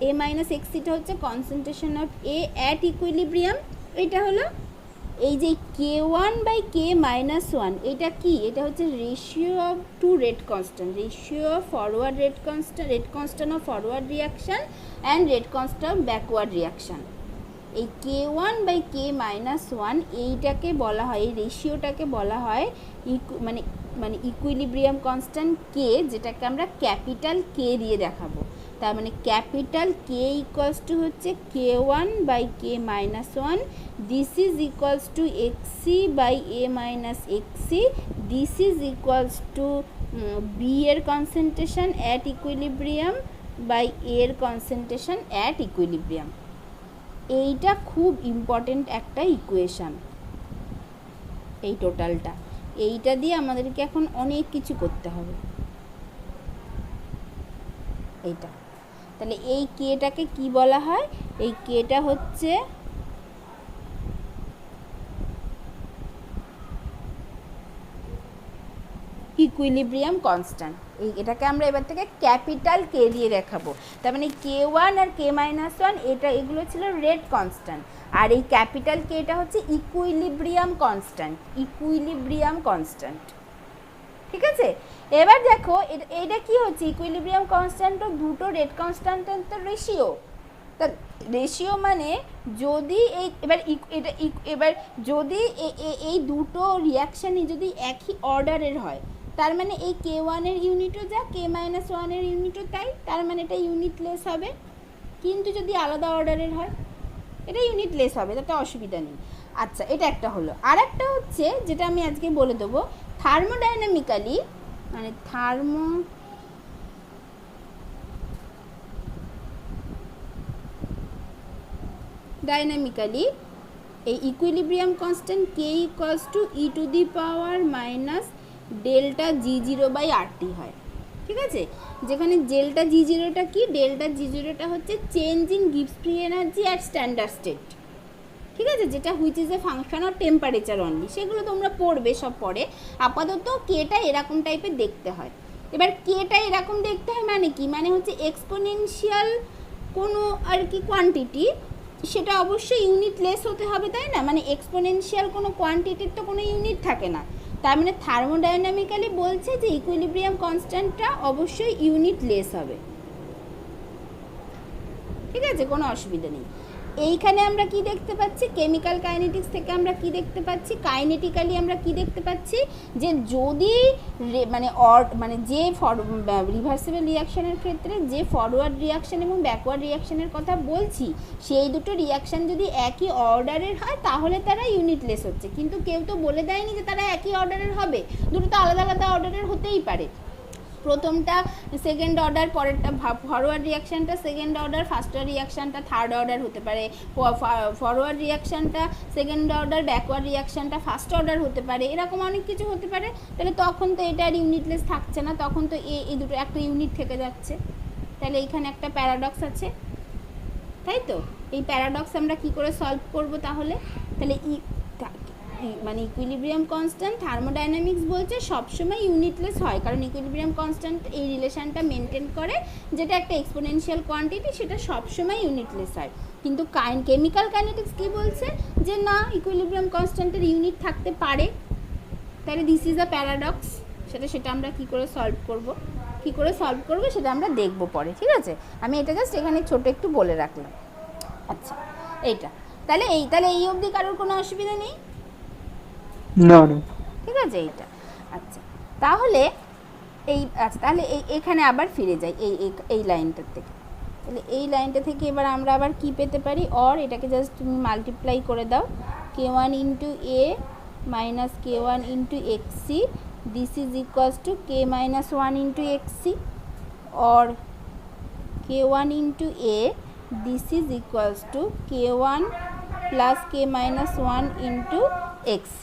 এ মাইনাস এক্সিটা হচ্ছে concentration of A at equilibrium. এটা হলো এই যে K one by K minus one, এটা কি? এটা হচ্ছে ratio of two rate constant, ratio of forward rate constant of forward reaction and rate constant of backward reaction. এই K one by K minus one এইটাকে বলা হয়, এই রেশিওটাকে বলা হয় মানে ইকুইলিব্রিয়াম কনস্ট্যান্ট কে, যেটাকে আমরা ক্যাপিটাল কে দিয়ে দেখাবো। তার মানে ক্যাপিটাল কে ইকুয়ালস টু হচ্ছে K one by K minus one, this is equals to X E by A minus X E, this is equals to B এর কনসেন্ট্রেশন অ্যাট ইকুইলিব্রিয়াম বাই এর concentration at equilibrium. এইটা খুব important একটা equation, এই টোটালটা। এইটা দিয়ে আমাদেরকে এখন অনেক কিছু করতে হবে। এইটা তাহলে এই কেটাকে কি বলা হয়? এই কেটা হচ্ছে ইকুইলিব্রিয়াম কনস্ট্যান্ট। এটাকে আমরা এবার থেকে ক্যাপিটাল কে দিয়ে দেখাবো। তার মানে কে ওয়ান আর কে মাইনাস ওয়ান এগুলো ছিল রেট কনস্ট্যান্ট, আর এই ক্যাপিটাল কেটা হচ্ছে ইকুইলিব্রিয়াম কনস্ট্যান্ট, ইকুইলিব্রিয়াম কনস্ট্যান্ট। ঠিক আছে? এবার দেখো এটা কি হচ্ছে? ইকুইলিব্রিয়াম কনস্ট্যান্ট ও দুটো রেট কনস্ট্যান্টের তো রেশিও। তা রেশিও মানে যদি এবার যদি এই দুটো রিয়াকশানই যদি একই অর্ডারের হয়, তার মানে এই কে ওয়ানের ইউনিটও যা, কে মাইনাস ওয়ানের ইউনিটও তাই, তার মানে এটা ইউনিটলেস হবে। কিন্তু যদি আলাদা অর্ডারের হয়, এটা ইউনিটলেস হবে, তাতে অসুবিধা নেই। আচ্ছা, এটা একটা হলো। আর একটা হচ্ছে যেটা আমি আজকে বলে দেবো, থার্মোডাইনামিক্যালি মানে ডাইনামিক্যালি এই ইকুইলিব্রিয়াম কনস্ট্যান্ট কে equals to e to the power minus delta G zero by RT হয়। ঠিক আছে? যেখানে ডেল্টা জি জিরোটা কি? ডেল্টা জি জিরোটা হচ্ছে change in gives free energy at standard state. ঠিক আছে? যেটা which is a function of temperature only, সেগুলো তোমরা পড়বে সব পরে। আপাতত কেটা এরকম টাইপের দেখতে হয়। এবার কেটা এরকম দেখতে হয় মানে কি? মানে হচ্ছে এক্সপোনেনশিয়াল কোনো আর কি কোয়ান্টিটি, সেটা অবশ্যই ইউনিটলেস হতে হবে, তাই না? মানে এক্সপোনেনশিয়াল কোনো কোয়ান্টিটির তো কোনো ইউনিট থাকে না। তার মানে থার্মোডাইনামিক্যালি বলছে যে ইকুইলিব্রিয়াম কনস্ট্যান্টটা অবশ্যই ইউনিটলেস হবে। ঠিক আছে? কোনো অসুবিধা নেই। এইখানে আমরা কি দেখতে পাচ্ছি? কেমিক্যাল কাইনেটিক্স থেকে আমরা কি দেখতে পাচ্ছি? কাইনেটিক্যালি আমরা কি দেখতে পাচ্ছি? যে যদি মানে যে রিভার্সিবল রিয়াকশানের ক্ষেত্রে যে ফরওয়ার্ড রিয়াকশান এবং ব্যাকওয়ার্ড রিয়াকশানের কথা বলছি, সেই দুটো রিয়াকশান যদি একই অর্ডারের হয় তাহলে তারা ইউনিটলেস হচ্ছে। কিন্তু কেউ তো বলে দেয়নি যে তারা একই অর্ডারের হবে, দুটো তো আলাদা আলাদা অর্ডারের হতেই পারে। প্রথমটা সেকেন্ড অর্ডার, পরেরটা ফরওয়ার্ড রিয়াকশানটা সেকেন্ড অর্ডার, ফার্স্ট রিয়াকশানটা থার্ড অর্ডার হতে পারে, ফরওয়ার্ড রিয়াকশানটা সেকেন্ড অর্ডার, ব্যাকওয়ার্ড রিয়াকশানটা ফার্স্ট অর্ডার হতে পারে, এরকম অনেক কিছু হতে পারে। তাহলে তখন তো এটা আর ইউনিটলেস থাকছে না, তখন তো এই দুটো একটা ইউনিট থেকে যাচ্ছে। তাহলে এইখানে একটা প্যারাডক্স আছে, তাই তো? এই প্যারাডক্স আমরা কি করে সলভ করব তাহলে? তাহলে মানে ইকুইলিব্রিয়াম কনস্ট্যান্ট থার্মোডাইনামিক্স বলছে সবসময় ইউনিটলেস হয়, কারণ ইকুইলিব্রিয়াম কনস্ট্যান্ট এই রিলেশনটা মেনটেন করে, যেটা একটা এক্সপোনেনশিয়াল কোয়ান্টিটি, সেটা সবসময় ইউনিটলেস হয়। কিন্তু কেমিক্যাল কাইনেটিক্স কী বলছে? যে না, ইকুইলিব্রিয়াম কনস্ট্যান্টের ইউনিট থাকতে পারে। তাহলে দিস ইজ আ প্যারাডক্স। সেটা আমরা কি করে সলভ করব সেটা আমরা দেখব পরে, ঠিক আছে? আমি এটা জাস্ট এখানে ছোট একটু বলে রাখলাম। আচ্ছা, এইটা তাহলে এই অবধি কারোর কোনো অসুবিধা নেই? না না, ঠিক আছে এইটা। আচ্ছা, তাহলে তাহলে এখানে আবার ফিরে যাই এই লাইনটার থেকে। তাহলে এই লাইনটা থেকে এবার আমরা আবার কি পেতে পারি? অর এটাকে জাস্ট তুমি মাল্টিপ্লাই করে দাও, k1 into A minus k1 into xc, this is equals to k minus 1 into xc, or k1 into A, this is equals to k1 plus k minus 1 into xc।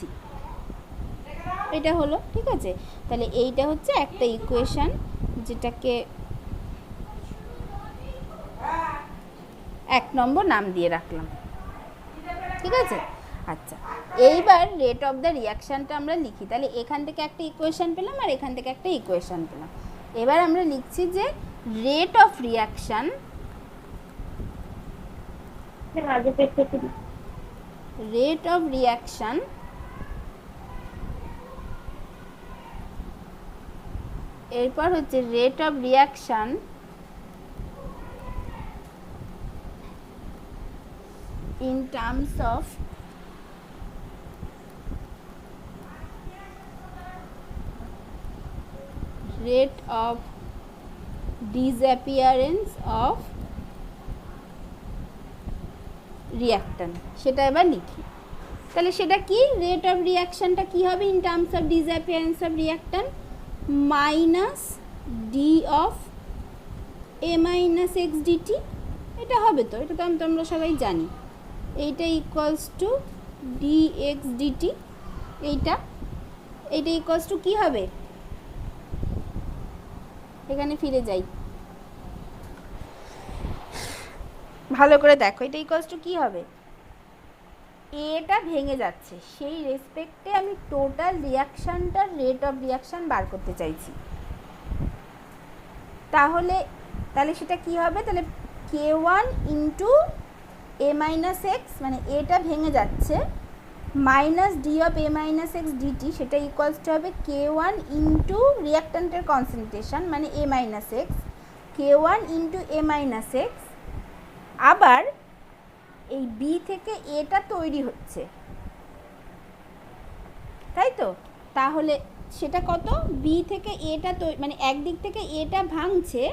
এটা হলো, ঠিক আছে? তাহলে এইটা হচ্ছে একটা ইকুয়েশন, যেটাকে 1 নম্বর নাম দিয়ে রাখলাম, ঠিক আছে? আচ্ছা, এইবার রেট অফ দ্য রিয়াকশানটা আমরা লিখি। তাহলে এখান থেকে একটা ইকুয়েশন পেলাম আর এখান থেকে একটা ইকুয়েশন পেলাম। এবার আমরা লিখছি যে রেট অফ রিয়াকশান এরপর হচ্ছে rate of reaction in terms of rate of disappearance of reactant, সেটা এবার লিখি। তাহলে সেটা কি? রেট অফ রিয়াকশনটা কি হবে in terms of disappearance of reactant minus d of A minus x dt. এটা হবে তো, এটা তো আমরা সবাই জানি। এইটা equals to d x dt. এইটা ইকুয়ালস টু কী হবে? এখানে ফিরে যাই, ভালো করে দেখো। এটা ইকুয়ালস টু কী হবে? এটা ভেঙে যাচ্ছে, সেই রেসপেক্টে আমি টোটাল রিয়াকশানটার রেট অফ রিয়াকশান বার করতে চাইছি। তাহলে সেটা কি হবে? তাহলে k1 into A minus x, মানে এটা ভেঙে যাচ্ছে, minus d of A minus x dt, সেটা ইকুয়ালস টু হবে k1 ইন্টু রিয়াক্ট্যান্টের কনসেন্ট্রেশন মানে A minus x, k1 into A minus x. আবার এই বি থেকে এটা তৈরি হচ্ছে, তাই তো? তাহলে সেটা কত? বি থেকে এটা মানে একদিক থেকে এটা ভাঙছে,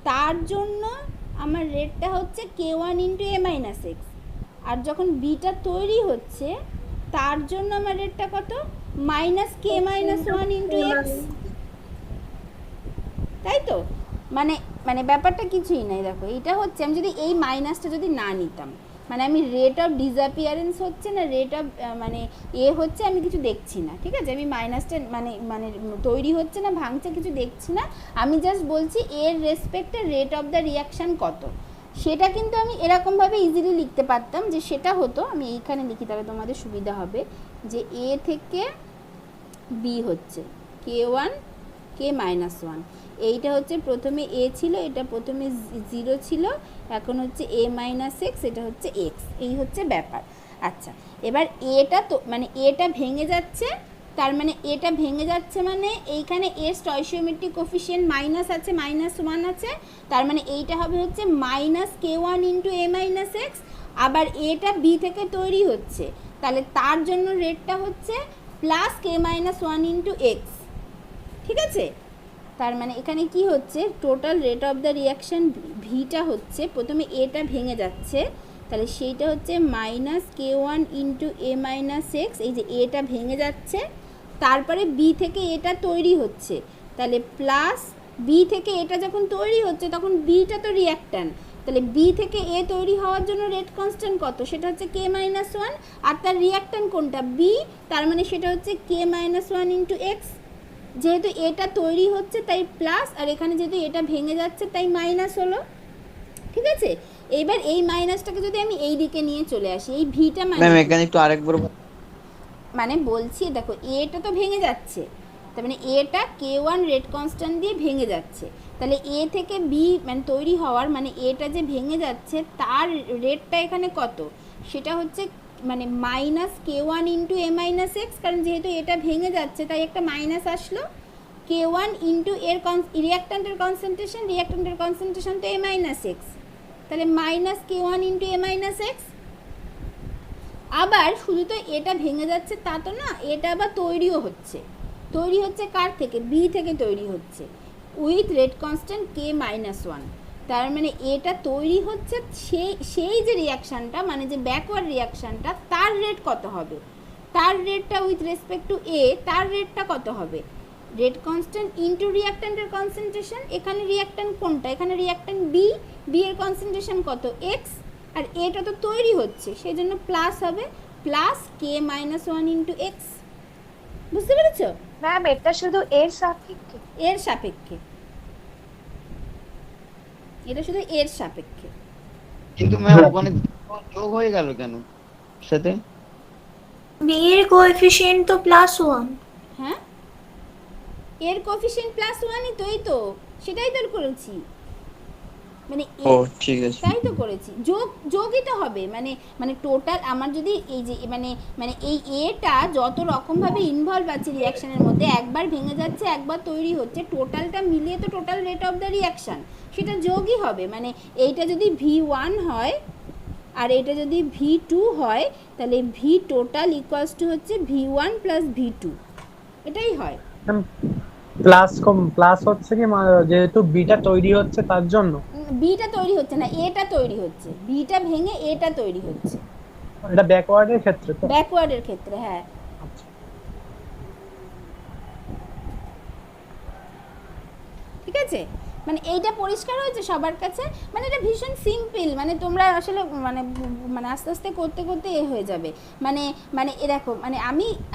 তার জন্য আমার রেটটা হচ্ছে k1 into A minus X. আর যখন বিটা তৈরি হচ্ছে, তার জন্য আমার রেটটা কত? Minus k minus 1 into x, তাই তো? মানে ব্যাপারটা কিছুই নাই। দেখো, এইটা হচ্ছে, আমি যদি এই মাইনাসটা যদি না নিতাম, মানে আমি রেট অফ ডিসঅ্যাপিয়ারেন্স হচ্ছে না, রেট অফ মানে হচ্ছে, আমি কিছু দেখছি না, ঠিক আছে? আমি মাইনাসটা মানে তৈরি হচ্ছে না ভাঙছে কিছু দেখছি না, আমি জাস্ট বলছি এর রেসপেক্টে রেট অফ দ্য রিয়াকশান কত। সেটা কিন্তু আমি এরকমভাবে ইজিলি লিখতে পারতাম, যে সেটা হতো, আমি এইখানে লিখি তাহলে তোমাদের সুবিধা হবে, যে এ থেকে বি হচ্ছে k1 k মাইনাস 1। এইটা হচ্ছে প্রথমে এ ছিল, এটা প্রথমে 0 ছিল, এখন হচ্ছে এ মাইনাস এক্স, এটা হচ্ছে এক্স। এই হচ্ছে ব্যাপার। আচ্ছা, এবার এটা তো মানে এটা ভেঙে যাচ্ছে, তার মানে এটা ভেঙে যাচ্ছে মানে এইখানে এ স্টয়চিওমেট্রিক কোফিশিয়েন্ট মাইনাস আছে, মাইনাস 1 আছে, তার মানে এইটা হবে হচ্ছে minus k1 into A minus x. আবার এটা বি থেকে তৈরি হচ্ছে, তাহলে তার জন্য রেটটা হচ্ছে plus k minus 1 into X, ঠিক আছে? তার মানে এখানে কি হচ্ছে? Total rate of the reaction ভিটা হচ্ছে, প্রথমে এটা ভেঙে যাচ্ছে, তাহলে সেইটা হচ্ছে minus k1 into A minus X. এই যে এটা ভেঙে যাচ্ছে, তারপরে বি থেকে এটা তৈরি হচ্ছে, তাহলে প্লাস বি থেকে এটা যখন তৈরি হচ্ছে তখন বিটা তো রিঅ্যাক্ট্যান্ট, তাহলে বি থেকে এ তৈরি হওয়ার জন্য রেট কনস্ট্যান্ট কত, সেটা হচ্ছে কে মাইনাস ওয়ান, আর তার রিঅ্যাক্ট্যান্ট কোনটা বি, তার মানে সেটা হচ্ছে কে মাইনাস ওয়ান ইন্টু এক্স। যেহেতু এটা তৈরি হচ্ছে তাই প্লাস, আর এখানে যেহেতু এটা ভেঙে যাচ্ছে তাই মাইনাস হলো। ঠিক আছে, এবার এই মাইনাসটাকে যদি আমি এই দিকে নিয়ে চলে আসি, এই ভিটা ম্যাম এখানে একটু আরেকবার মানে বলছি দেখো এটা তো ভেঙে যাচ্ছে, তার মানে এটা কে ওয়ান রেট কনস্ট্যান্ট দিয়ে ভেঙে যাচ্ছে, তাহলে এ থেকে বি মানে তৈরি হওয়ার মানে এটা যে ভেঙে যাচ্ছে তার রেটটা এখানে কত, সেটা হচ্ছে মানে minus k one into A minus x, কারণ যেহেতু এটা ভেঙে যাচ্ছে তাই একটা মাইনাস আসলো, কে ওয়ান ইন্টু এর রিঅ্যাক্ট্যান্টের কনসেন্ট্রেশন তো এ মাইনাস এক্স, তাহলে minus k one into A minus x. আবার শুধু তো এটা ভেঙে যাচ্ছে তা তো না, এটা আবার তৈরি হচ্ছে কার থেকে, বি থেকে তৈরি হচ্ছে with rate constant K minus one, তার মানে এটা তৈরি হচ্ছে সেই যে রিয়াকশানটা মানে যে ব্যাকওয়ার্ড রিয়াকশানটা তার রেট কত হবে, তার রেটটা উইথ রেসপেক্ট টু এ তার রেটটা কত হবে, রেট কনস্ট্যান্ট ইন্টু রিয়াক্ট্যান্টের কনসেন্ট্রেশন, এখানে রিয়াক্ট্যান্ট কোনটা, এখানে রিয়াক্ট্যান্ট বি, বি এর কনসেন্ট্রেশন কত এক্স, আর এটা তো তৈরি হচ্ছে সেই জন্য প্লাস হবে, plus k minus one into x. বুঝতে পেরেছো ম্যাম? এটা শুধু এর সাপেক্ষে? এর সাপেক্ষে, এটা শুধু এর সাপেক্ষে। কিন্তু ম্যাম ওখানে যোগ হয়ে গেল কেন সাথে? বি এর কোএফিসিয়েন্ট তো +1। হ্যাঁ, এর কোএফিসিয়েন্ট +1ই তো, এই তো সেটাই তো করেছি, মানে ও ঠিক আছে, তাই তো করেছি, যোগই তো হবে, মানে টোটাল আমার যদি এই যে মানে এই এটা যত রকমভাবে ইনভলভ আছে রিয়াকশনের মধ্যে, একবার ভেঙে যাচ্ছে একবার তৈরি হচ্ছে, টোটালটা মিলিয়ে তো total rate of the reaction, সেটা যোগই হবে। মানে এইটা যদি V1 হয় আর এটা যদি V2 হয় তাহলে ভি টোটাল ইকুয়ালস টু হচ্ছে V1 প্লাস V2, এটাই হয়। প্লাস হচ্ছে কি যেহেতু বিটা তৈরি হচ্ছে তার জন্য, বিটা তৈরি হচ্ছে না, এটা তৈরি হচ্ছে, বিটা ভেঙে এটা তৈরি হচ্ছে, এটা ব্যাকওয়ার্ডের ক্ষেত্রে তো, ব্যাকওয়ার্ডের ক্ষেত্রে হ্যাঁ। ঠিক আছে, মানে এইটা পরিষ্কার হয়েছে সবার কাছে, মানে এটা ভীষণ সিম্পল, মানে তোমরা আসলে মানে আস্তে আস্তে করতে করতে এ হয়ে যাবে, মানে এ দেখো মানে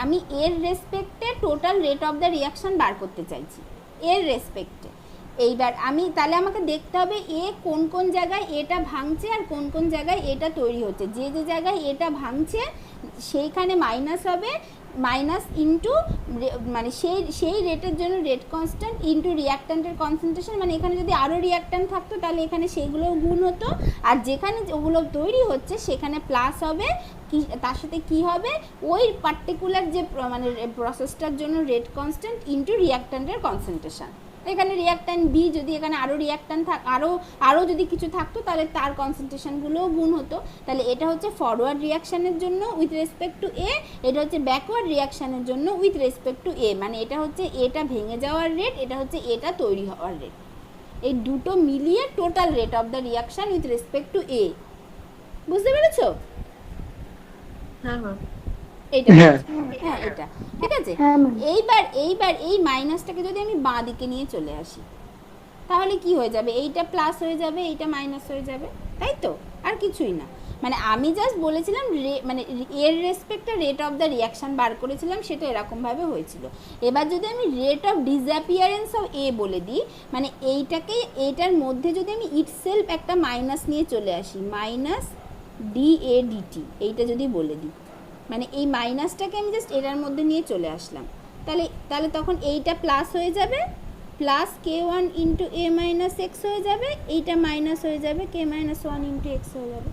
আমি এর রেসপেক্টে total rate of the reaction বার করতে চাইছি এর রেসপেক্টে। এইবার তাহলে আমাকে দেখতে হবে এ কোন কোন জায়গায় এটা ভাঙছে আর কোন কোন জায়গায় এটা তৈরি হচ্ছে, যে যে জায়গায় এটা ভাঙছে সেইখানে মাইনাস হবে, মাইনাস ইন্টু মানে সেই রেটের জন্য রেট কনস্ট্যান্ট ইন্টু রিয়াক্ট্যান্টের কনসেন্ট্রেশন, মানে এখানে যদি আরও রিয়াক্ট্যান্ট থাকতো তাহলে এখানে সেইগুলোও গুণ হতো, আর যেখানে ওগুলো তৈরি হচ্ছে সেখানে প্লাস হবে, কি তার সাথে কি হবে ওই পার্টিকুলার যে মানে প্রসেসটার জন্য রেট কনস্ট্যান্ট ইন্টু রিয়াক্ট্যান্টের কনসেন্ট্রেশন। এখানে রিয়াক্ট্যান্ট বি যদি এখানে আরও রিয়াক্ট্যান্ট আরও যদি কিছু থাকতো তাহলে তার কনসেন্ট্রেশনগুলোও গুণ হতো। তাহলে এটা হচ্ছে ফরওয়ার্ড রিয়াকশানের জন্য উইথ রেসপেক্ট টু এ, এটা হচ্ছে ব্যাকওয়ার্ড রিয়াকশানের জন্য উইথ রেসপেক্ট টু এ, মানে এটা হচ্ছে এটা ভেঙে যাওয়ার রেট, এটা হচ্ছে এটা তৈরি হওয়ার রেট, এই দুটো মিলিয়ে total rate of the reaction with respect to A. বুঝতে পেরেছো? হ্যাঁ ম্যাম। এটা হ্যাঁ এটা ঠিক আছে। এইবার এই মাইনাসটাকে যদি আমি বাঁ দিকে নিয়ে চলে আসি তাহলে কি হয়ে যাবে, এইটা প্লাস হয়ে যাবে এইটা মাইনাস হয়ে যাবে, তাই তো, আর কিছুই না। মানে আমি জাস্ট বলেছিলাম মানে এর রেসপেক্টে রেট অফ দ্য রিয়াকশান বার করেছিলাম, সেটা এরকমভাবে হয়েছিল। এবার যদি আমি রেট অফ ডিসঅ্যাপিয়ারেন্স অফ এ বলে দিই, মানে এইটার মধ্যে যদি আমি ইটসেলফ একটা মাইনাস নিয়ে চলে আসি, মাইনাস DADT, এইটা যদি বলে দিই, মানে এই মাইনাসটাকে আমি জাস্ট এটার মধ্যে নিয়ে চলে আসলাম, তাহলে তখন এইটা প্লাস হয়ে যাবে, plus K1 into A minus x হয়ে যাবে, এইটা মাইনাস হয়ে যাবে K মাইনাস 1 ইন্টু এক্স হয়ে যাবে।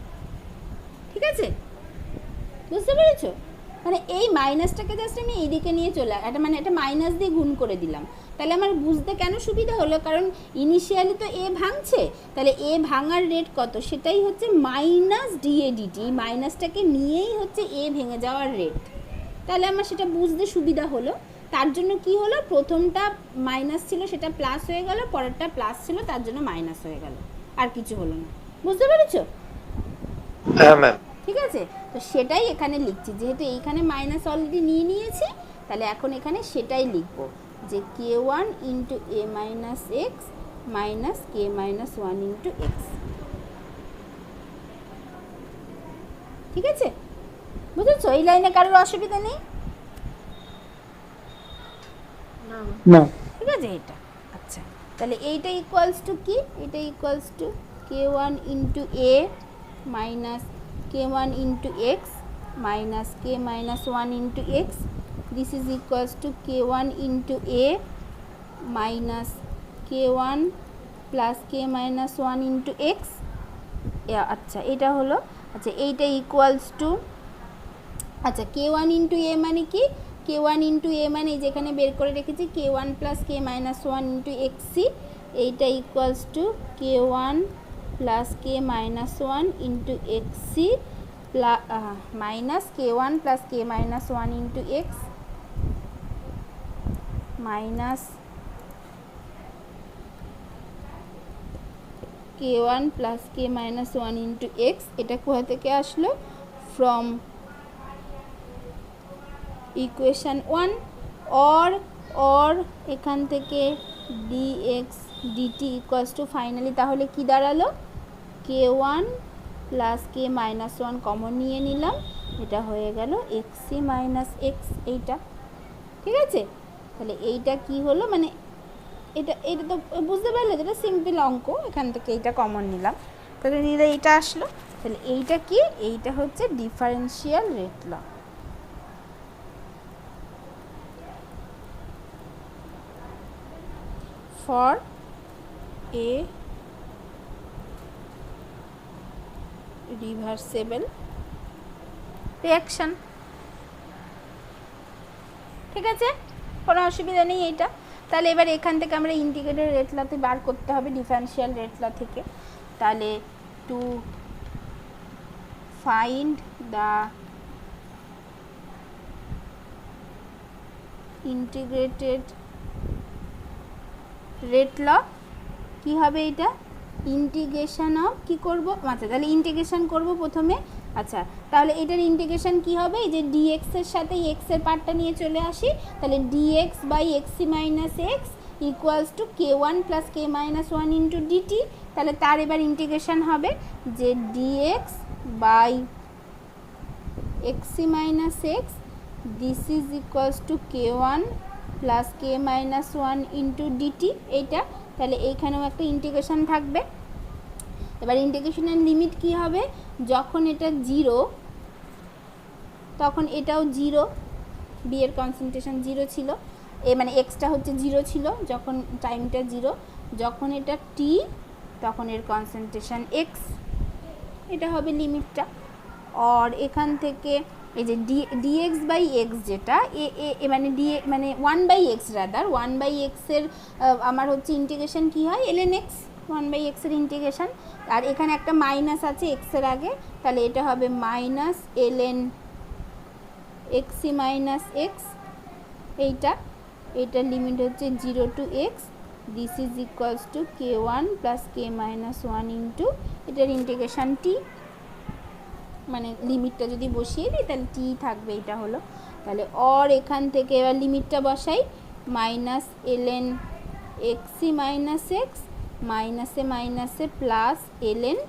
ঠিক আছে, বুঝতে পেরেছো? মানে এই মাইনাসটাকে জাস্ট আমি এইদিকে নিয়ে চলে মানে একটা মাইনাস দিয়ে গুণ করে দিলাম, তাহলে আমার বুঝতে কেন সুবিধা হলো, কারণ ইনিশিয়ালি তো এ ভাঙছে, তাহলে এ ভাঙার রেট কত সেটাই হচ্ছে মাইনাস DADT, মাইনাসটাকে নিয়েই হচ্ছে এ ভেঙে যাওয়ার রেট, তাহলে আমার সেটা বুঝতে সুবিধা হলো। তার জন্য কি হলো, প্রথমটা মাইনাস ছিল সেটা প্লাস হয়ে গেল, পরেরটা প্লাস ছিল তার জন্য মাইনাস হয়ে গেল, আর কিছু হলো না। বুঝতে পেরেছো? হ্যাঁ ম্যাম। ঠিক আছে, তো সেটাই এখানে লিখছি, যেহেতু এইখানে মাইনাস অলরেডি নিয়েছি তাহলে এখন এখানে সেটাই লিখবো, যে k1 into a minus x minus k minus one into X. ঠিক আছে, বুঝেছো? এই লাইনে কারোর অসুবিধা নেই? না। ঠিক আছে, এটা আচ্ছা, তাহলে এইটা ইকুয়ালস টু কি? এটা equals to k1 into a minus k1 into X minus k minus one into x. This is equals to k1 into a minus k1 plus k minus one into x. আচ্ছা, এটা হলো, আচ্ছা এইটা equals two, আচ্ছা k1 into a মানে কি? k1 into a মানে যেখানে বের করে রেখেছি k1 plus k minus one into X E, এইটা equals to k1 plus k minus one into X E minus k1 plus k minus one into X minus k1 plus k minus one into X. এটা কোথা থেকে আসলো? From equation 1 or এখান থেকে dx dt equals to finally তাহলে কি দাঁড়ালো? k1 plus k minus one common নিয়ে নিলাম, এটা হয়ে গেল xc মাইনাস এক্স। এইটা ঠিক আছে, তাহলে এইটা কি হলো, মানে এটা তো বুঝতে পারলে, যেটা সিম্পল অঙ্ক, এখান থেকে এইটা কমন নিলাম, তাহলে নিলে এইটা আসলো। তাহলে এইটা কি? এইটা হচ্ছে differential rate law. For a reversible reaction. ঠিক আছে, কোনো অসুবিধা নেই এইটা। তাহলে এবার এখান থেকে আমরা ইন্টিগ্রেটেড রেট লতে বার করতে হবে, ডিফারেন্সিয়াল রেট ল থেকে। তাহলে to find the integrated rate law কি হবে? এটা ইন্টিগ্রেশন অফ কি করব? আচ্ছা, তাহলে ইন্টিগ্রেশন করব প্রথমে। আচ্ছা, তাহলে এটার ইন্টিগ্রেশন কি হবে? এই যে dx এর সাথে x এর পার্টটা নিয়ে চলে আসি, তাহলে dx by xc minus x equals to k1 plus k minus one into dt. তাহলে তার এবার ইন্টিগ্রেশন হবে যে dx by xc minus x this is equals to k1 plus k minus one into dt. এইটা তাহলে এইখানেও একটা integration থাকবে। এবার ইন্টিগ্রেশনের লিমিট কি হবে? যখন এটা 0 তখন এটাও 0, বি এর কনসেন্ট্রেশন 0 ছিল, মানে এক্সটা হচ্ছে 0 ছিল যখন টাইমটা 0, যখন এটা টি তখন এর কনসেন্ট্রেশন এক্স, এটা হবে লিমিটটা। আর এখান থেকে এই যে dx বাই এক্স যেটা এ মানে মানে 1 বাই এক্স রাদার 1 বাই এক্সের আমার হচ্ছে ইন্টিগ্রেশন কি হয়? ln x, 1 বাই এক্সের ইন্টিগ্রেশন। আর এখানে একটা মাইনাস আছে এক্সের আগে, তাহলে এটা হবে minus ln xc minus x. এইটার লিমিট হচ্ছে 0 to x. This is equals to k1 plus k minus one into এটার ইন্টিগ্রেশন টি, মানে লিমিটটা যদি বসিয়ে দিই তাহলে টি থাকবে, এটা হলো। তাহলে অর এখান থেকে এবার লিমিটটা বসাই, minus ln xc minus X মাইনাসে মাইনাসে প্লাস ln,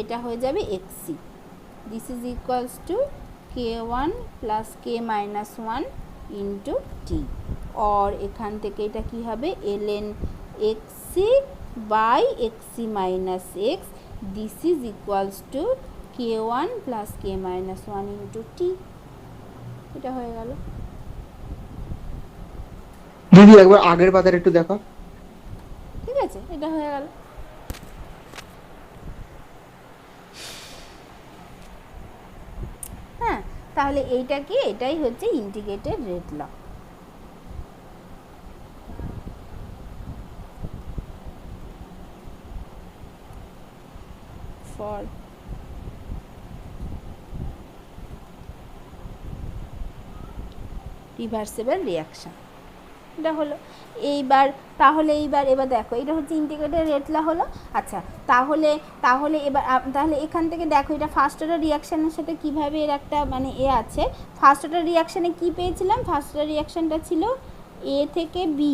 এটা হয়ে যাবে xc। This is equals to k1 plus k minus one into T. Or এখান থেকে এটা কি হবে? ln xc by xc minus x this is equals to k1 plus k minus one into টি। এটা হয়ে গেল। দিদি একবার আগের পাতার একটু দেখো। ঠিক আছে, এটা হয়ে গেল। হ্যাঁ, তাহলে এইটা কি? এটাই হচ্ছে integrated rate law. For reversible reaction, এটা হলো। এবার দেখো, এটা হচ্ছে ইন্টিগ্রেটেড রেট ল হলো। আচ্ছা, তাহলে এখান থেকে দেখো, এটা ফার্স্ট অর্ডার রিঅ্যাকশনের সাথে কিভাবে এর একটা মানে আছে। ফার্স্ট অর্ডার রিঅ্যাকশনে কি পেয়েছিলাম? ফার্স্ট অর্ডার রিঅ্যাকশনটা ছিল এ থেকে বি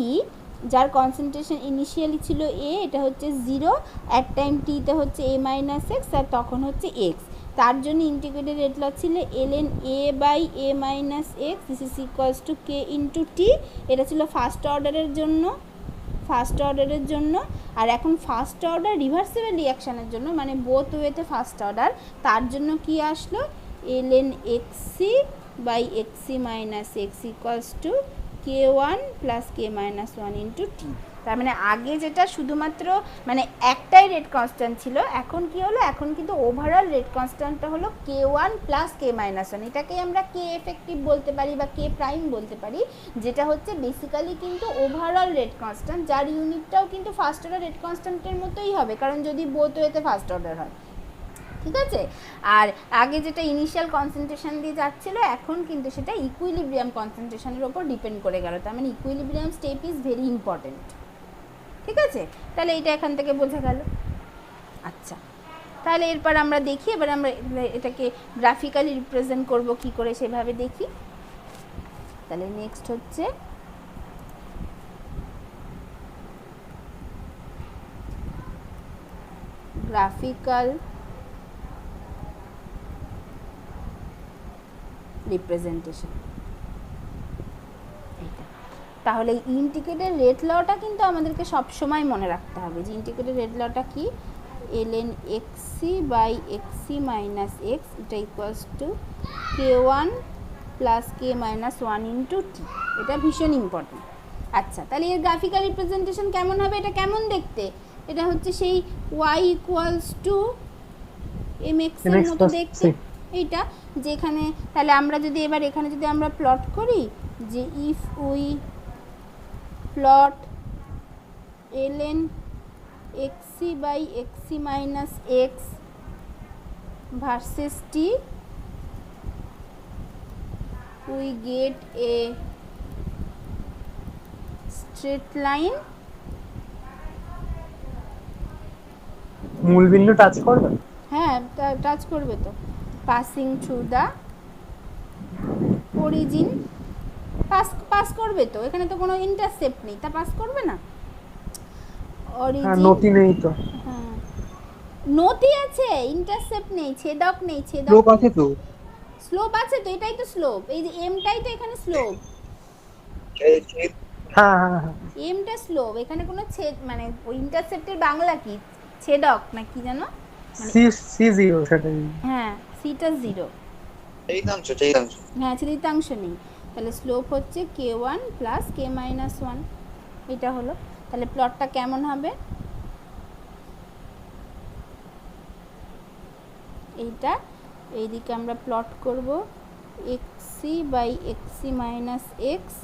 যার কনসেন্ট্রেশন ইনিশিয়ালি ছিল এ, এটা হচ্ছে 0, অ্যাট টাইম টিতে হচ্ছে a মাইনাস এক্স, আর তখন হচ্ছে এক্স। তার জন্য ইন্টিগ্রেটেড রেট ল ছিল ln a by a minus x, this is equals to k into টি। এটা ছিল ফার্স্ট অর্ডারের জন্য। আর এখন ফার্স্ট অর্ডার রিভার্সিবল রিয়াকশানের জন্য, মানে বোথ ওয়েতে ফার্স্ট অর্ডার, তার জন্য কি আসলো ln xc by xc minus x equals to k1 plus k minus 1 into T. তার মানে আগে যেটা শুধুমাত্র মানে একটাই রেট কনস্ট্যান্ট ছিল, এখন কি হলো, এখন কিন্তু ওভারঅল রেট কনস্ট্যান্টটা হলো k1 প্লাস k মাইনাস 1। এটাকেই আমরা k এফেক্টিভ বলতে পারি বা k প্রাইম বলতে পারি, যেটা হচ্ছে বেসিক্যালি কিন্তু ওভারঅল রেট কনস্ট্যান্ট, যার ইউনিটটাও কিন্তু ফার্স্ট অর্ডার রেট কনস্ট্যান্টের মতোই হবে, কারণ যদি বোথ ওয়েতে ফার্স্ট অর্ডার হয়, ঠিক আছে। আর আগে যেটা ইনিশিয়াল কনসেন্ট্রেশন দিয়ে যাচ্ছিল, এখন কিন্তু সেটা ইকুইলিব্রিয়াম কনসেন্ট্রেশনের ওপর ডিপেন্ড করে গেল। তার মানে equilibrium step is very important, ঠিক আছে। তাহলে এইটা এখান থেকে বোঝা গেল। আচ্ছা, তাহলে এরপর আমরা দেখি, এবার আমরা এটাকে গ্রাফিক্যালি রিপ্রেজেন্ট করব কি করে, সেভাবে দেখি। তাহলে নেক্সট হচ্ছে গ্রাফিক্যাল রিপ্রেজেন্টেশন। এইটা তাহলে ইন্টিগ্রেটেড রেট লটা কিন্তু আমাদেরকে সব সময় মনে রাখতে হবে যে ইন্টিগ্রেটেড রেট লটা কি, ln xc by xc minus x, এটা equals to k1 plus k minus 1 into টি। এটা ভীষণ ইম্পর্টেন্ট। আচ্ছা, তাহলে এর গ্রাফিক্যাল রিপ্রেজেন্টেশন কেমন হবে, এটা কেমন দেখতে, এটা হচ্ছে সেই y ইকুয়ালস টু mx এর মতো দেখতে এইটা, যেখানে তাহলে আমরা যদি এবার এখানে যদি আমরা প্লট করি যে if we plot ln xc by xc minus x versus t, we get a straight line. মূল বিন্দু টাচ করবে? হ্যাঁ, টাচ করবে তো, passing through the origin, pass করবে তো, এখানে তো কোনো ইন্টারসেপ্ট নেই, তা পাস করবে না। অরিজিন নতি নেই তো? হ্যাঁ, নতি আছে, ইন্টারসেপ্ট নেই, ছেদক নেই, লোক আছে তো, স্লোপ আছে তো, এটাই তো স্লোপ, এই যে এমটাই তো এখানে স্লোপ, হ্যাঁ হ্যাঁ হ্যাঁ, এমটা স্লোপ, এখানে কোনো মানে ওই ইন্টারসেপ্টের বাংলা কি, ছেদক না কি জানো, সি জিরো সেটাই। হ্যাঁ, সিটা জিরো, হ্যাঁ ছেদিতাংশ নেই। তাহলে স্লোপ হচ্ছে k1 প্লাস k মাইনাস 1, এটা হলো। তাহলে প্লটটা কেমন হবে, এইটা এইদিকে আমরা প্লট করব xc by xc minus X,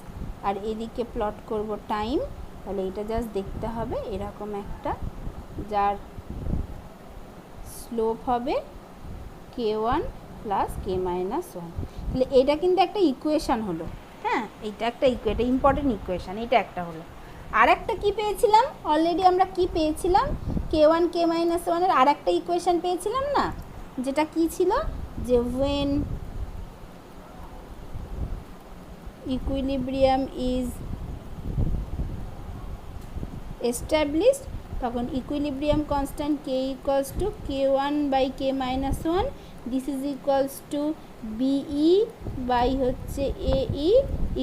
আর এদিকে প্লট করব টাইম। তাহলে এটা জাস্ট দেখতে হবে এরকম একটা, যার স্লোপ হবে k1 প্লাস k মাইনাস 1। তাহলে এটা কিন্তু একটা ইকুয়েশান হলো, হ্যাঁ এইটা একটা এটা ইম্পর্টেন্ট ইকুয়েশান, এটা একটা হলো। আর একটা কী পেয়েছিলাম, অলরেডি আমরা কি পেয়েছিলাম, k1 k মাইনাস 1 আর একটা ইকুয়েশান পেয়েছিলাম না, যেটা কি ছিল, যে when equilibrium is established, তখন equilibrium constant k equals to k1 by k minus 1, this is equals to BE by হচ্ছে AE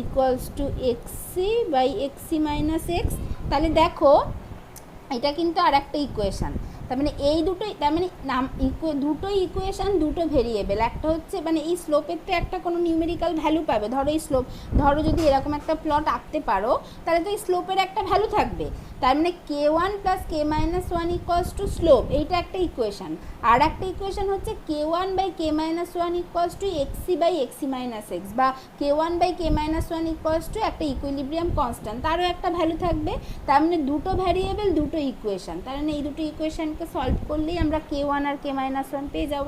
equals to XC by XC minus x. তাহলে দেখো এটা কিন্তু আর একটা ইকুয়েশান, তার মানে এই দুটোই, তার মানে দুটোই ইকুয়েশান, দুটো ভেরিয়েবল। একটা হচ্ছে মানে এই স্লোপের তো একটা কোনো নিউমেরিক্যাল ভ্যালু পাবে, ধরো এই স্লোপ, ধরো যদি এরকম একটা প্লট আঁকতে পারো, তাহলে তো এই স্লোপের একটা ভ্যালু থাকবে, তার মানে k1 plus k minus 1 equals to slope, এইটা একটা ইকুয়েশান। আর একটা ইকুয়েশান হচ্ছে k1 by k minus 1 equals to xc by xc minus x, বা k1 by k minus 1 equals to একটা ইকুইলিব্রিয়াম কনস্ট্যান্ট, তারও একটা ভ্যালু থাকবে। তার মানে দুটো ভ্যারিয়েবল, দুটো ইকুয়েশান, তার মানে এই দুটো ইকুয়েশানকে সলভ করলেই আমরা k1 আর k মাইনাস 1 পেয়ে যাব।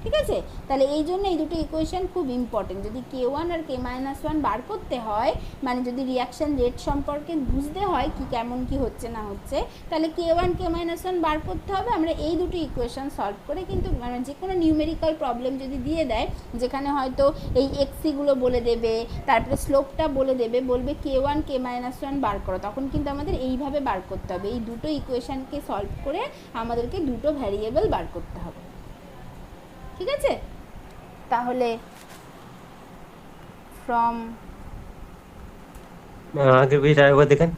ঠিক আছে? তাহলে এই জন্য এই দুটো ইকুয়েশন খুব ইম্পর্টেন্ট। যদি K1 আর K-1 বার করতে হয়, মানে যদি রিয়াকশন রেট সম্পর্কে বুঝতে হয় কি কেমন কি হচ্ছে না হচ্ছে, তাহলে K1 K-1 বার করতে হবে। আমরা এই দুটো ইকুয়েশন সলভ করে কিন্তু মানে যে কোনো নিউমেরিক্যাল প্রবলেম যদি দিয়ে দেয়, যেখানে হয়তো এই এক্সিগুলো বলে দেবে, তারপরে স্লোপটা বলে দেবে, বলবে K1 K-1 বার করো, তখন কিন্তু আমাদের এইভাবে বার করতে হবে। এই দুটো ইকুয়েশনকে সলভ করে আমাদেরকে দুটো ভ্যারিয়েবল বার করতে হবে। ঠিক আছে? তাহলে ফ্রম আগের পেজ আরেকবার দেখেন।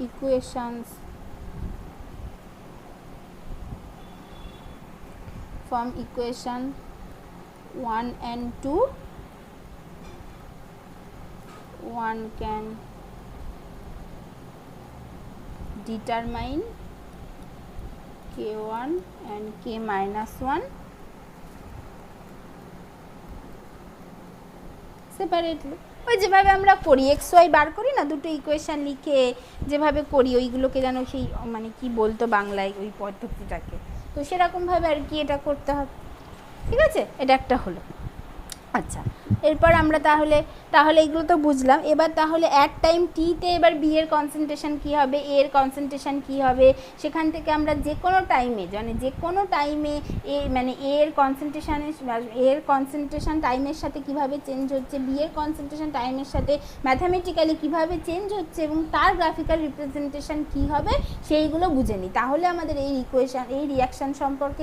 equations from equation 1 and 2 one can determine K1 and K-1 separately. ওই যেভাবে আমরা করি XY বার করি না, দুটো ইকুয়েশন লিখে যেভাবে করি, ওইগুলোকে যেন সেই মানে কি বলতো বাংলায় ওই পদ্ধতিটাকে, তো সেরকমভাবে আর কি এটা করতে হবে। ঠিক আছে? এটা একটা হলো। আচ্ছা, এরপর আমরা তাহলে এগুলো তো বুঝলাম। এবার তাহলে এক টাইম টিতে এবার বি এর কনসেন্ট্রেশন কী হবে, এ এর কনসেন্ট্রেশন কী হবে, সেখান থেকে আমরা যে কোনো টাইমে এ মানে এ এর কনসেন্ট্রেশন টাইমের সাথে কিভাবে চেঞ্জ হচ্ছে, বি এর কনসেন্ট্রেশন টাইমের সাথে ম্যাথামেটিক্যালি কিভাবে চেঞ্জ হচ্ছে এবং তার গ্রাফিক্যাল রিপ্রেজেন্টেশন কী হবে সেইগুলো বুঝে নিই। তাহলে আমাদের এই রিয়াকশান সম্পর্কে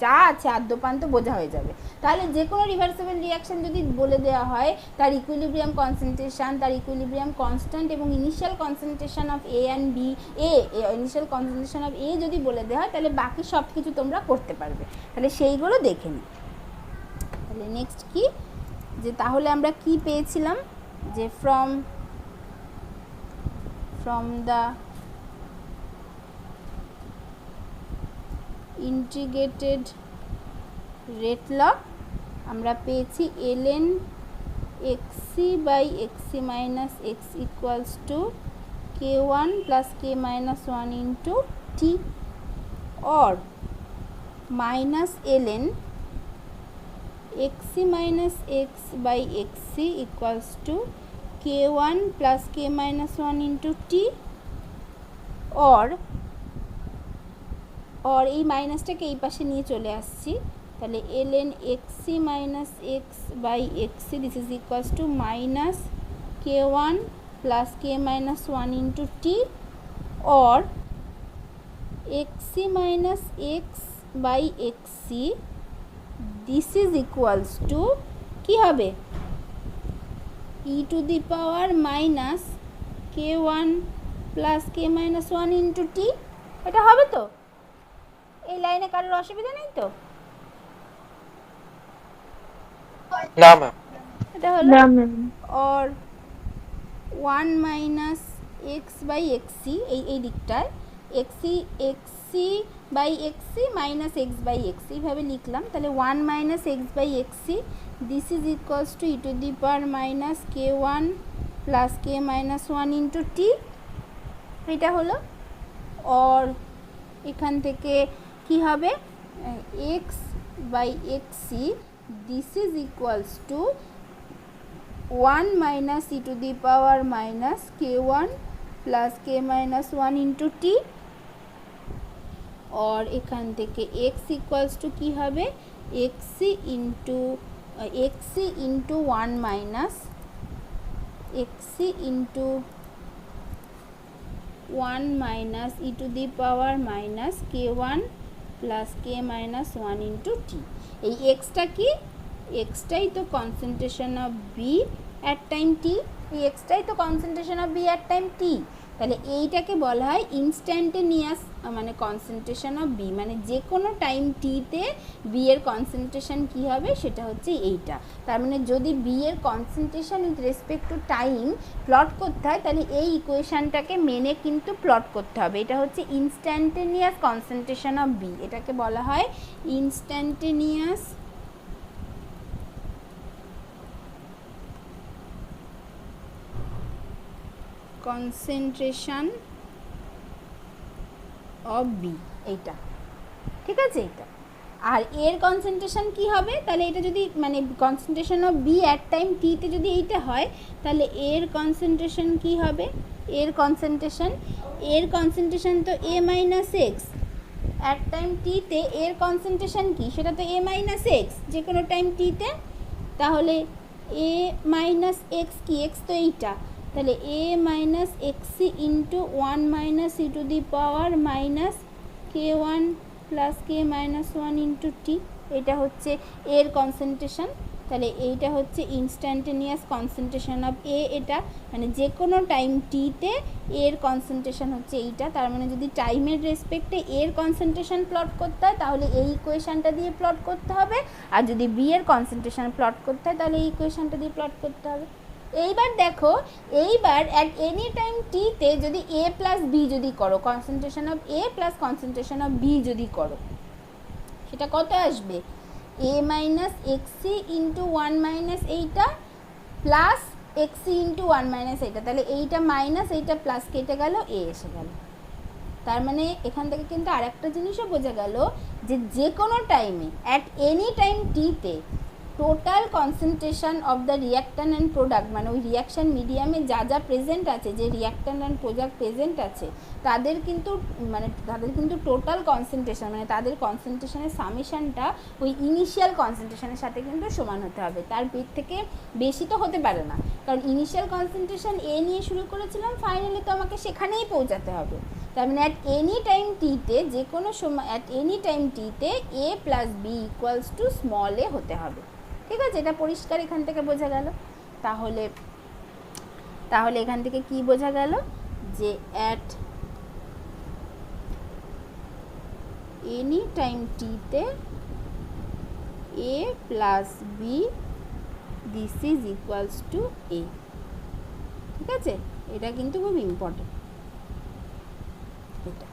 যা আছে আদ্যপান্ত বোঝা হয়ে যাবে। তাহলে যে কোনো রিভার্সিবল রিয়াকশন যদি বলে দেওয়া হয়, তার ইকুইলিব্রিয়াম কনসেন্ট্রেশন, তার ইকুইলিব্রিয়াম কনস্ট্যান্ট এবং initial concentration of A and B, initial concentration of A যদি বলে দেওয়া হয়, তাহলে বাকি সব কিছু তোমরা করতে পারবে। তাহলে সেইগুলো দেখে নিই। তাহলে নেক্সট কি, যে তাহলে আমরা কি পেয়েছিলাম, যে ফ্রম দ্য ইন্টিগ্রেটেড রেট ল আমরা পেয়েছি ln xc by xc minus x equals to k1 plus k minus 1 into t, or minus ln xc minus x by xc equals to k1 plus k minus 1 into t, or এই মাইনাসটাকে এই পাশে নিয়ে চলে আসছি, তাহলে ln xc minus x by xc this is equals to minus k1 plus k minus 1 into t, or xc minus x by xc this is equals to কি হবে, e to the power minus k1 plus k minus 1 into t। এটা হবে তো? এই লাইনে কারোর অসুবিধা নেই তো? না ম্যাম। এটা হলো or 1 minus x by xc, এই দিকটায় xc by xc minus x by xc এইভাবে লিখলাম। তাহলে 1 minus x by xc this is equals to e to the power minus k1 plus k minus 1 into t, এটা হলো। or এখান থেকে কি হবে, x by xc this is equals to 1 minus e to the power minus k1 plus k minus 1 into t, और এখান থেকে x equals to কি হবে, xc into 1 minus xc into 1 minus e to the power minus k1 plus k minus 1 into t। এই xটা কি, xটাই তো concentration of B at time T, এই xটাই তো concentration of B at time T. তাহলে এইটাকে বলা হয় ইনস্ট্যান্টেনিয়াস মানে কনসেন্ট্রেশন অফ বি, মানে যে কোনো টাইম টিতে বি এর কনসেন্ট্রেশন কী হবে সেটা হচ্ছে এইটা। তার মানে যদি বি এর concentration with respect to time plot করতে হয়, তাহলে এই ইকুয়েশানটাকে মেনে কিন্তু প্লট করতে হবে। এটা হচ্ছে ইনস্ট্যান্টেনিয়াস কনসেন্ট্রেশন অফ বি, এটাকে বলা হয় ইনস্ট্যান্টেনিয়াস কনসেন্ট্রেশন অফ বি, এইটা ঠিক আছে। এইটা আর এর কনসেন্ট্রেশন কি হবে, তাহলে এটা যদি মানে concentration of B at time টিতে যদি এইটা হয়, তাহলে এর কনসেন্ট্রেশন কি হবে, এর কনসেন্ট্রেশন তো এ মাইনাস এক্স, অ্যাট টাইম টিতে এর কনসেন্ট্রেশন কি, সেটা তো এ মাইনাস এক্স যে কোনো টাইম টিতে। তাহলে এ মাইনাস এক্স কি, এক্স তো এইটা, তাহলে a minus এক্সি into 1 minus e to the power minus k one plus k minus one into টি, এটা হচ্ছে এর কনসেন্ট্রেশন। তাহলে এইটা হচ্ছে ইনস্ট্যান্টেনিয়াস কনসেন্ট্রেশন অফ এ, এটা মানে যে কোনো টাইম টিতে এর কনসেন্ট্রেশন হচ্ছে এইটা। তার মানে যদি টাইমের রেসপেক্টে এর কনসেন্ট্রেশন প্লট করতে হয় তাহলে এই ইকুয়েশানটা দিয়ে প্লট করতে হবে, আর যদি বি এর কনসেন্ট্রেশন প্লট করতে হয় তাহলে এই ইকুয়েশানটা দিয়ে প্লট করতে হবে। এইবার দেখো, এইবার অ্যাট এনি টাইম টিতে যদি এ প্লাস বি যদি করো, concentration of A plus concentration of B যদি করো, সেটা কত আসবে, এ মাইনাস এক্সি ইন্টু 1 মাইনাস এইটা প্লাস এক্সি ইন্টু 1 মাইনাস এইটা, তাহলে এইটা মাইনাস এইটা প্লাস কেটে গেল, এ এসে গেল। তার মানে এখান থেকে কিন্তু আরেকটা জিনিসও বোঝা গেল যে যে কোনো টাইমে অ্যাট এনি টাইম টিতে total concentration of the reactant and product, মানে ওই রিয়াকশান মিডিয়ামে যা যা প্রেজেন্ট আছে, যে রিয়াক্ট্যান্ট অ্যান্ড প্রোডাক্ট প্রেজেন্ট আছে, তাদের কিন্তু টোটাল কনসেন্ট্রেশন মানে তাদের কনসেন্ট্রেশনের সামেশনটা ওই ইনিশিয়াল কনসেন্ট্রেশনের সাথে কিন্তু সমান হতে হবে, তার থেকে বেশি তো হতে পারে না, কারণ ইনিশিয়াল কনসেন্ট্রেশন এ নিয়ে শুরু করেছিলাম, ফাইনালি তো আমাকে সেখানেই পৌঁছাতে হবে। তার মানে অ্যাট এনি টাইম টিতে, যে কোনো সময় অ্যাট এনি টাইম টিতে a plus b equals to small a হতে হবে। ঠিক আছে, এটা পরিষ্কার এখান থেকে বোঝা গেল। তাহলে এখান থেকে কি বোঝা গেল, যে অ্যাট এনি টাইম টিতে a plus b this is equals to a. ঠিক আছে, এটা কিন্তু খুব ইম্পর্টেন্ট। এটা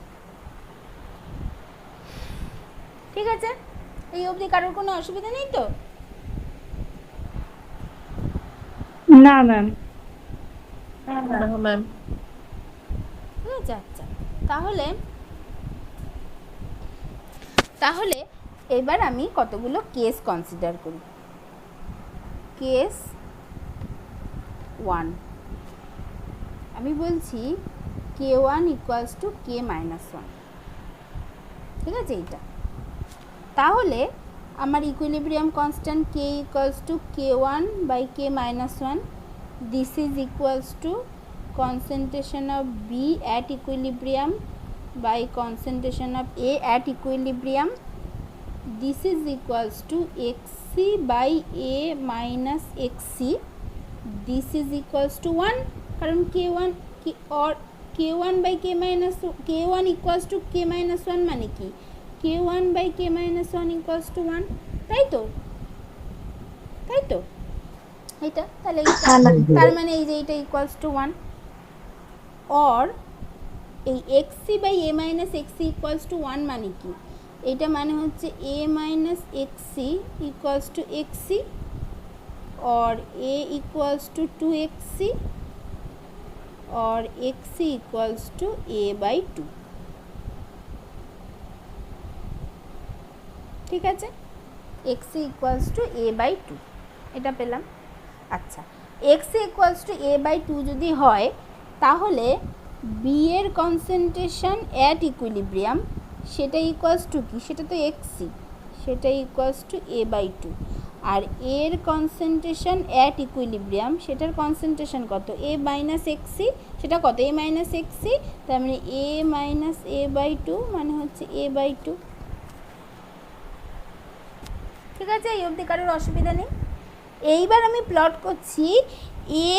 ঠিক আছে, এই অবধি কারোর কোনো অসুবিধা নেই তো? না ম্যাম। ম্যাম ঠিক আছে, আচ্ছা, তাহলে এবার আমি কতগুলো কেস কনসিডার করি। কেস 1, আমি বলছি k1 equals to K minus 1। ঠিক আছে, এইটা তাহলে আমার equilibrium constant k equals to k1 by K minus 1, this is equals to concentration of B at equilibrium by concentration of A at equilibrium, this is equals to xc by A minus xc, this is equals to 1, কারণ k1 or k1 by k minus k1 equals to k minus 1 মানে কি, k1 by k minus 1 equals to 1, তাই তো এটা, তাহলে তার মানে এই যে এটা equals to 1, or এই xc by a minus xc equals to 1 মানে কি, এটা মানে হচ্ছে a minus xc equals to xc, or a equals to 2xc, or xc equals to a by 2। ঠিক আছে, xc equals to a by 2 এটা পেলাম। আচ্ছা, xc equals to a by 2 যদি হয়, তাহলে বি এর কনসেন্ট্রেশন অ্যাট ইকুইলিব্রিয়াম সেটা ইকুয়ালস টু কি, সেটা তো এক্সি, সেটা ইকুয়ালস টু এ বাই 2, আর এর কনসেন্ট্রেশন অ্যাট ইকুইলিব্রিয়াম সেটার কনসেন্ট্রেশন কত, এ মাইনাস এক্সি, সেটা কত, এ মাইনাস এক্সি, তার মানে এ মাইনাস এ বাই 2 মানে হচ্ছে এ বাই 2। ঠিক আছে, এই অবধি কারোর অসুবিধা নেই। এইবার আমি প্লট করছি এ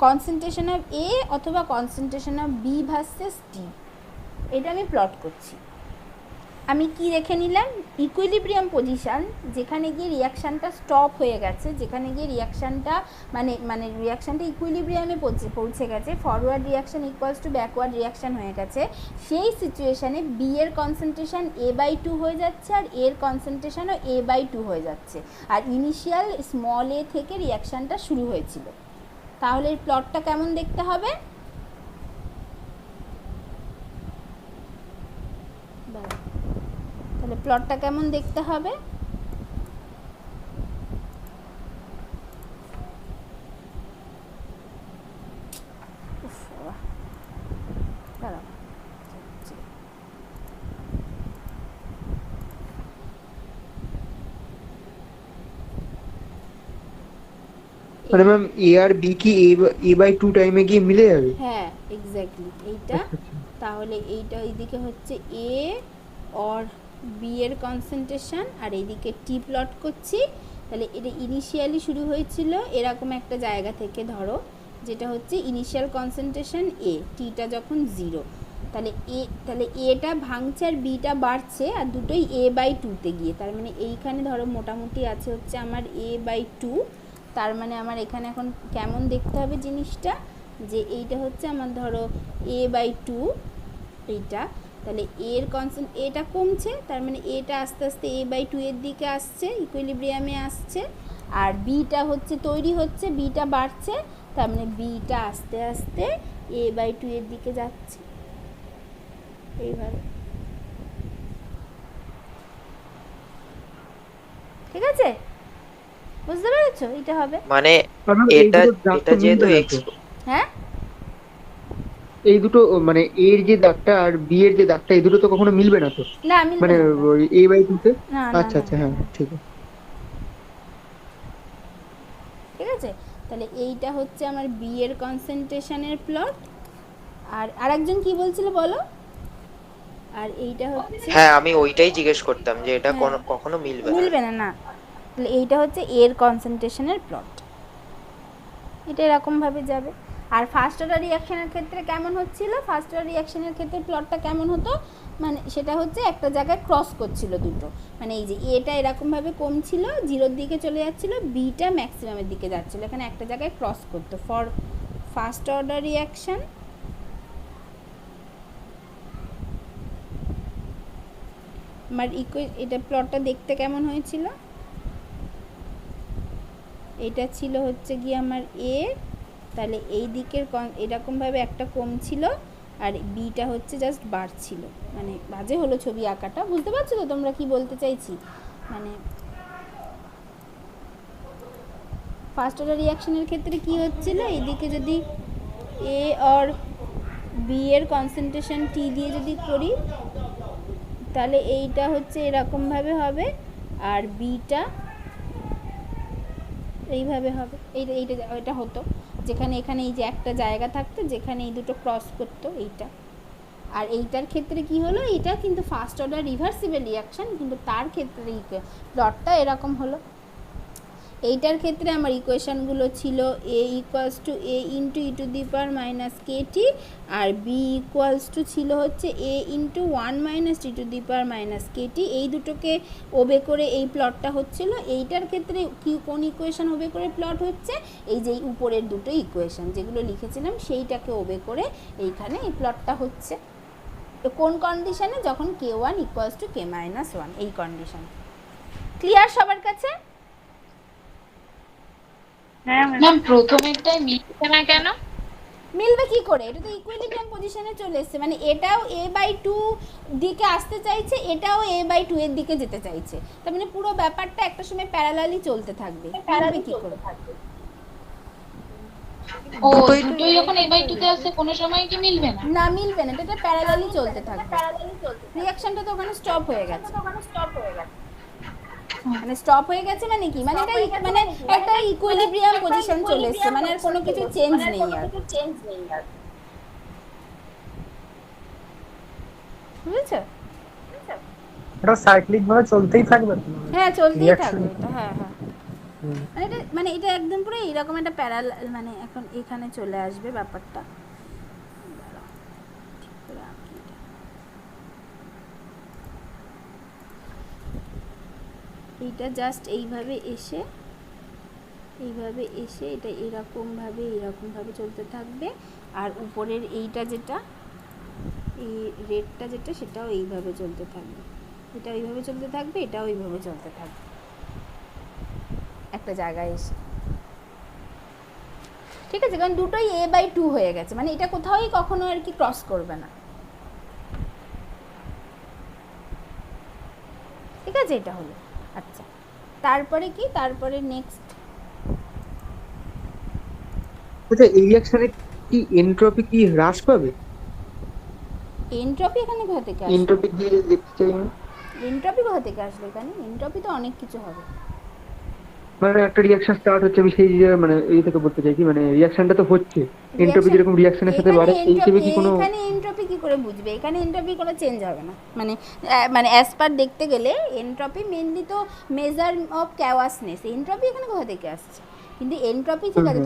কনসেন্ট্রেশন অফ এ অথবা concentration of B versus t, এটা আমি প্লট করছি। আমি কি রেখে নিলাম, ইকুইলিব্রিয়াম পজিশান, যেখানে গিয়ে রিয়াকশানটা স্টপ হয়ে গেছে, যেখানে গিয়ে রিয়াকশানটা মানে রিয়াকশানটা ইকুইলিব্রিয়ামে পৌঁছে গেছে, forward reaction equals to backward reaction হয়ে গেছে, সেই সিচুয়েশানে বি এর কনসেন্ট্রেশন এ বাই 2 হয়ে যাচ্ছে, আর এর কনসেন্ট্রেশনও এ বাই 2 হয়ে যাচ্ছে, আর ইনিশিয়াল স্মল এ থেকে রিয়াকশানটা শুরু হয়েছিল। তাহলে এই প্লটটা কেমন দেখতে হবে, তাহলে তাহলে প্লটটা কেমন দেখতে হবে? উফ, বাবা। দাঁড়াও। মানে ম্যাম এ আর বি কি এ বাই 2 টাইমে গিয়ে মিলে যাবে? হ্যাঁ এক্স্যাক্টলি এইটা। তাহলে এইটা এইদিকে হচ্ছে এ অর বি এর কনসেন্ট্রেশন, আর এইদিকে টি প্লট করছি। তাহলে এটা ইনিশিয়ালি শুরু হয়েছিল এরকম একটা জায়গা থেকে, ধরো যেটা হচ্ছে ইনিশিয়াল কনসেন্ট্রেশন এ, টিটা যখন 0, তাহলে এটা ভাঙছে আর বিটা বাড়ছে, আর দুটোই এ বাই 2তে গিয়ে। তার মানে এইখানে ধরো মোটামুটি আছে হচ্ছে আমার এ বাই 2। তার মানে আমার এখানে এখন কেমন দেখতে হবে জিনিসটা, যে এইটা হচ্ছে আমার ধরো এ বাই 2 এইটা। তাহলে এর এটা কমছে, তার মানে এটা আস্তে আস্তে এ বাই 2 এর দিকে আসছে, ইকুইলিব্রিয়ামে আসছে। আর বিটা হচ্ছে তৈরি হচ্ছে, বিটা বাড়ছে, তার মানে বিটা আস্তে আস্তে এ বাই 2 এর দিকে যাচ্ছে এইভাবে। ঠিক আছে, বুঝতে পেরেছো? এটা হবে মানে এই এটা দুটো দাগ তো এটা যেহেতু মিলবে না এক্স, তো। হ্যাঁ এই দুটো মানে এর যে দাগটা আর বি এর যে দাগটা, এই দুটো তো কখনো মিলবে না তো, না মিলবে মানে না। এ বাই 2 তে। না না আচ্ছা আচ্ছা, হ্যাঁ ঠিক আছে। ঠিক আছে, তাহলে এইটা হচ্ছে আমার বি এর কনসেন্ট্রেশনের প্লট। আর আরেকজন কি বলছিল বলো? আর এইটা হচ্ছে, হ্যাঁ আমি ওইটাই জিজ্ঞেস করতাম যে এটা হ্যাঁ। কখনো মিলবে না। মিলবে না, না। তাহলে এইটা হচ্ছে এর কনসেন্ট্রেশনের প্লট, এটা এরকমভাবে যাবে। আর ফার্স্ট অর্ডার রিয়াকশনের ক্ষেত্রে কেমন হচ্ছিল? ফার্স্ট অর্ডার রিয়াকশনের ক্ষেত্রে প্লটটা কেমন হতো, মানে সেটা হচ্ছে একটা জায়গায় ক্রস করছিল দুটো, মানে এই যে এটা এরকমভাবে কমছিল, 0-র দিকে চলে যাচ্ছিল, বিটা ম্যাক্সিমামের দিকে যাচ্ছিল, এখানে একটা জায়গায় ক্রস করতো ফর ফার্স্ট অর্ডার রিয়াকশন। আমার এটা প্লটটা দেখতে কেমন হয়েছিল? এটা ছিল হচ্ছে গিয়ে আমার এ, তাহলে এই দিকের এরকমভাবে একটা কম ছিল, আর বিটা হচ্ছে জাস্ট বাড়ছিল। মানে বাজে হলো ছবি আঁকাটা, বুঝতে পারছো তো তোমরা কি বলতে চাইছি? মানে ফার্স্ট অর্ডার রিয়াকশনের ক্ষেত্রে কি হচ্ছিল, এইদিকে যদি এ আর বি এর কনসেন্ট্রেশন টি দিয়ে যদি করি, তাহলে এইটা হচ্ছে এরকমভাবে হবে, আর বিটা এইভাবে হবে। এটা হতো যেখানে এখানে এই যে একটা জায়গা থাকতো যেখানে এই দুটো ক্রস করতো এইটা। আর এইটার ক্ষেত্রে কি হলো, এটা কিন্তু ফার্স্ট অর্ডার রিভার্সিবল রিয়াকশন, কিন্তু তার ক্ষেত্রে প্লটটা এরকম হলো। এইটার ক্ষেত্রে আমার ইকুয়েশনগুলো ছিল a equals to a into e to the power minus kt, আর বি ইকুয়ালস টু ছিল হচ্ছে a into 1 minus t to the power minus kt. এই দুটোকে ওবে করে এই প্লটটা হচ্ছিল। এইটার ক্ষেত্রে কি কোন ইকুয়েশন ওবে করে প্লট হচ্ছে, এই যে উপরের দুটো ইকুয়েশন যেগুলো লিখেছিলাম সেইটাকে ওবে করে এইখানে এই প্লটটা হচ্ছে। তো কোন কন্ডিশনে, যখন k1 equals to k minus 1, এই কন্ডিশন। ক্লিয়ার সবার কাছে? ম্যাম প্রথমেরটাই মিলছে না কেন? মিলবে কি করে, এটা তো ইকুইলিব্রিয়াম পজিশনে চলে এসেছে, মানে এটাও a বাই 2 দিকে আসতে চাইছে, এটাও a বাই 2 এর দিকে যেতে চাইছে, তার মানে পুরো ব্যাপারটা একটা সময় প্যারালালি চলতে থাকবে। মিলবে কি করে? ও দুটোই যখন a বাই 2 তে আসে কোনো সময় কি মিলবে না? না মিলবে না, এটা প্যারালালি চলতে থাকবে। রিঅ্যাকশনটা তো ওখানে স্টপ হয়ে গেছে। মানে স্টপ হয়ে গেছে মানে কি, মানে এটা মানে একটা ইকুইলিব্রিয়াম পজিশন চলে এসেছে, মানে আর কোনো কিছু চেঞ্জ নেই আর। বুঝেছো? এটা সাইক্লিক ভাবে চলতেই থাকবে তো? হ্যাঁ চলতেই Reaction। থাকবে এটা, হ্যাঁ হ্যাঁ। মানে এটা একদম পুরো এইরকম একটা প্যারালাল, মানে এখন এখানে চলে আসবে ব্যাপারটা। এইটা জাস্ট এইভাবে এসে এটা এরকমভাবে চলতে থাকবে, আর উপরের এইটা যেটা এই রেডটা যেটা সেটাও এইভাবে চলতে থাকবে, এটা এইভাবে চলতে থাকবে, এটাও এইভাবে চলতে থাকবে একটা জায়গায় এসে। ঠিক আছে, কারণ দুটোই a বাই 2 হয়ে গেছে, মানে এটা কোথাওই কখনো আর কি ক্রস করবে না। ঠিক আছে, এটা হলো। আচ্ছা, তারপরে কি, তারপরে নেক্সট আচ্ছা, এই রিয়াকশনে কি এনট্রপি কি হ্রাস পাবে? এনট্রপি এখানে কোথা থেকে আসবে? এনট্রপি দিয়ে দেখতে চাই আমি। এনট্রপি কোথা থেকে আসবে এখানে? এনট্রপি তো অনেক কিছু হবে। মানে একটা রিয়াকশন স্টার্ট হচ্ছে, আমি সেই যে মানে এই থেকে বলতে চাইছি, মানে রিয়াকশনটা তো হচ্ছে, এনট্রপি যেরকম রিয়াকশনের সাথে বাড়ে সেই হিসেবে কি কোনো এখানে এনট্রপি কি করে বুঝবে? এখানে এনট্রপি কোনো চেঞ্জ হবে না, মানে অ্যাজ পার দেখতে গেলে এনট্রপি মেনলি তো মেজার অফ ক্যাওয়াসনেস। এনট্রপি এখানে কোথা থেকে আসছে? কিন্তু এনট্রপি ঠিক আছে,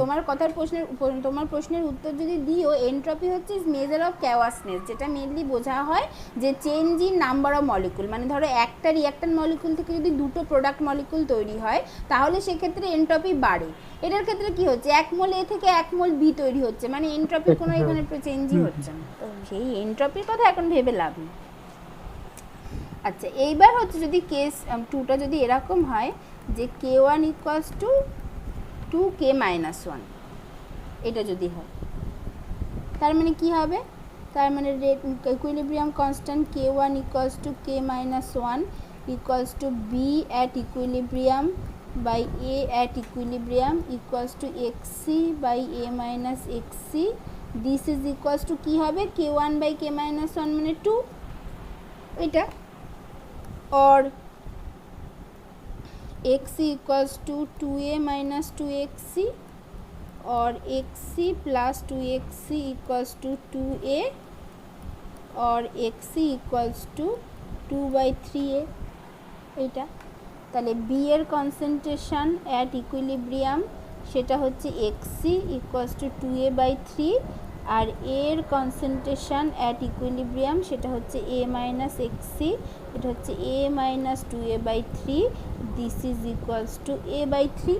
তোমার প্রশ্নের উত্তর যদি দিও, এনট্রপি হচ্ছে মেজার অফ ক্যাওয়াসনেস, যেটা মেনলি বোঝা হয় যে change in number of molecule. মানে ধরো একটা রিঅ্যাক্ট্যান্ট মলিকুল থেকে যদি দুটো প্রোডাক্ট মলিকুল তৈরি হয়, তাহলে সেক্ষেত্রে এনট্রপি বাড়ে। এটার ক্ষেত্রে কি হচ্ছে, 1 মোল এ থেকে 1 মোল বি তৈরি হচ্ছে, মানে এনট্রপির কোনো এখানে চেঞ্জই হচ্ছে না। তো সেই এনট্রপির কথা এখন ভেবে লাভ নেই। আচ্ছা, এইবার হচ্ছে যদি কেস 2টা যদি এরকম হয় যে K1 ইকুয়ালস টু 2K - 1, এটা যদি হয়, তার মানে কি হবে? তার মানে equilibrium constant K1 equals to K - 1 equals to B at equilibrium by A at equilibrium equals to XC by A minus XC। This is equals to কী হবে? K1 বাই K - 1 মানে 2, এটা। or XC equals to 2A minus 2XC, or XC plus 2XC equals to 2A, or XC equals to 2 by 3A, এটা। তাহলে B এর concentration at equilibrium সেটা হচ্ছে XC equals to 2A by 3, আর A এর concentration at equilibrium সেটা হচ্ছে A minus XC, এটা হচ্ছে A minus 2A by 3, this is equals to A by 3,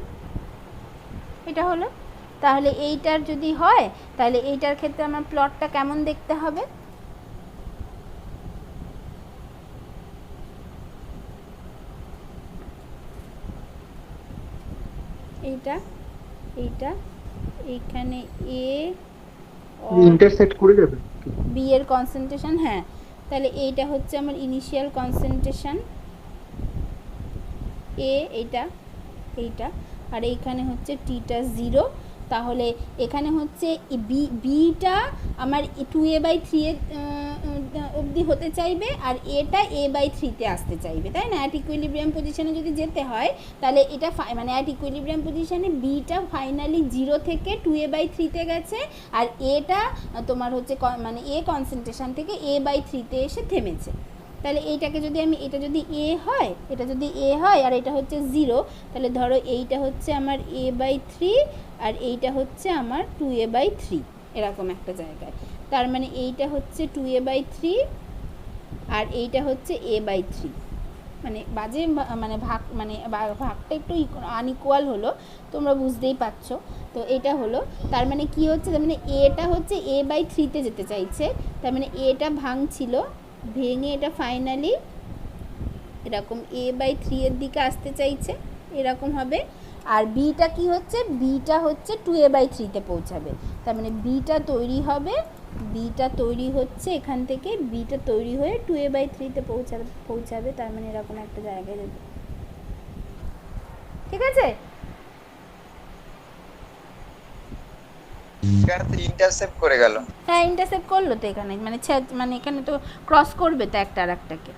এটা হলো। তাহলে এইটার যদি হয়, তাহলে এইটার ক্ষেত্রে আমার প্লটটা কেমন দেখতে হবে? এইটা, এইটা, এইখানে A ইন্টারসেক্ট করে যাবে B এর কনসেন্ট্রেশন, হ্যাঁ। তাহলে এইটা হচ্ছে আমার ইনিশিয়াল কনসেন্ট্রেশন A, এইটা, আর এইখানে হচ্ছে Tটা 0। তাহলে এখানে হচ্ছে বিটা আমার 2A by 3 অবধি হতে চাইবে, আর এটা A by 3-তে আসতে চাইবে, তাই না? অ্যাট ইকুইলিব্রিয়াম পজিশনে যদি যেতে হয়, তাহলে এটা মানে অ্যাট ইকুইলিব্রিয়াম পজিশনে বিটা ফাইনালি 0 থেকে 2A by 3-তে গেছে, আর এটা তোমার হচ্ছে মানে A কনসেন্ট্রেশন থেকে A by 3-তে এসে থেমেছে। তাহলে এইটাকে যদি আমি, এটা যদি A হয়, এটা যদি A হয় আর এটা হচ্ছে 0, তাহলে ধরো এইটা হচ্ছে আমার A by 3 আর এইটা হচ্ছে আমার 2A by 3, এরকম একটা জায়গায়। তার মানে এইটা হচ্ছে 2A by 3 আর এইটা হচ্ছে A by 3, মানে বাজে মানে ভাগটা একটু আনইকুয়াল হলো, তোমরা বুঝতেই পারছো। তো এটা হলো, তার মানে কি হচ্ছে, তার মানে এটা হচ্ছে A by 3-তে যেতে চাইছে, তার মানে এটা ভাঙছিল, ভেঙে এটা ফাইনালি এরকম A by 3 এর দিকে আসতে চাইছে, এরকম হবে। আর বিটা কি হচ্ছে, বিটা হচ্ছে 2A by 3-তে পৌঁছাবে, তার মানে বিটা তৈরি হবে, বিটা তৈরি হচ্ছে এখান থেকে, বিটা তৈরি হয়ে 2A by 3-তে পৌঁছাবে, তার মানে এরকম একটা জায়গায় যাবে। ঠিক আছে? এখানে তো ইন্টারসেপ্ট করে গেল। হ্যাঁ, ইন্টারসেপ্ট করলো তো এখানে, মানে এখানে তো ক্রস করবে তো একটা আর একটাকে।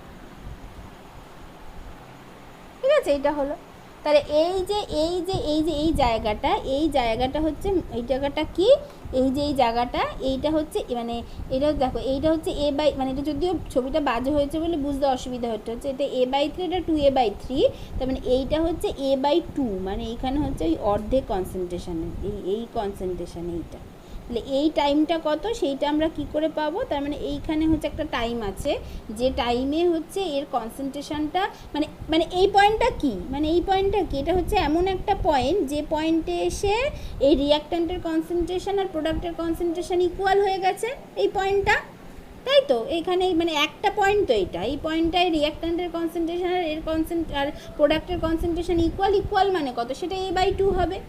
ঠিক আছে, এটা হলো। তাহলে এই জায়গাটা হচ্ছে, এই জায়গাটা কি, এই জায়গাটা, এইটা হচ্ছে মানে এটা দেখো, এইটা হচ্ছে A by, মানে এটা যদিও ছবিটা বাজে হয়েছে বলে বুঝতে অসুবিধা হচ্ছে, এটা A by 3, এটা 2A by 3, তার মানে এইটা হচ্ছে A by 2, মানে এইখানে হচ্ছে ওই অর্ধেক কনসেন্ট্রেশনের, এই কনসেন্ট্রেশন, এইটা। তাহলে এই টাইমটা কত, সেইটা আমরা কি করে পাবো? তার মানে এইখানে হচ্ছে একটা টাইম আছে, যে টাইমে হচ্ছে এর কনসেন্ট্রেশনটা, মানে এই পয়েন্টটা কি, মানে এই পয়েন্টটা কি, এটা হচ্ছে এমন একটা পয়েন্ট যে পয়েন্টে এসে এই রিঅ্যাক্ট্যান্টের কনসেন্ট্রেশন আর প্রোডাক্টের কনসেন্ট্রেশন ইকুয়াল হয়ে গেছে, এই পয়েন্টটা, তাই তো? এখানে মানে একটা পয়েন্ট তো এইটা, এই পয়েন্টটায় রিঅ্যাক্ট্যান্টের কনসেন্ট্রেশন আর এর আর প্রোডাক্টের কনসেন্ট্রেশন ইকুয়াল মানে কত, সেটা A by 2 হবে।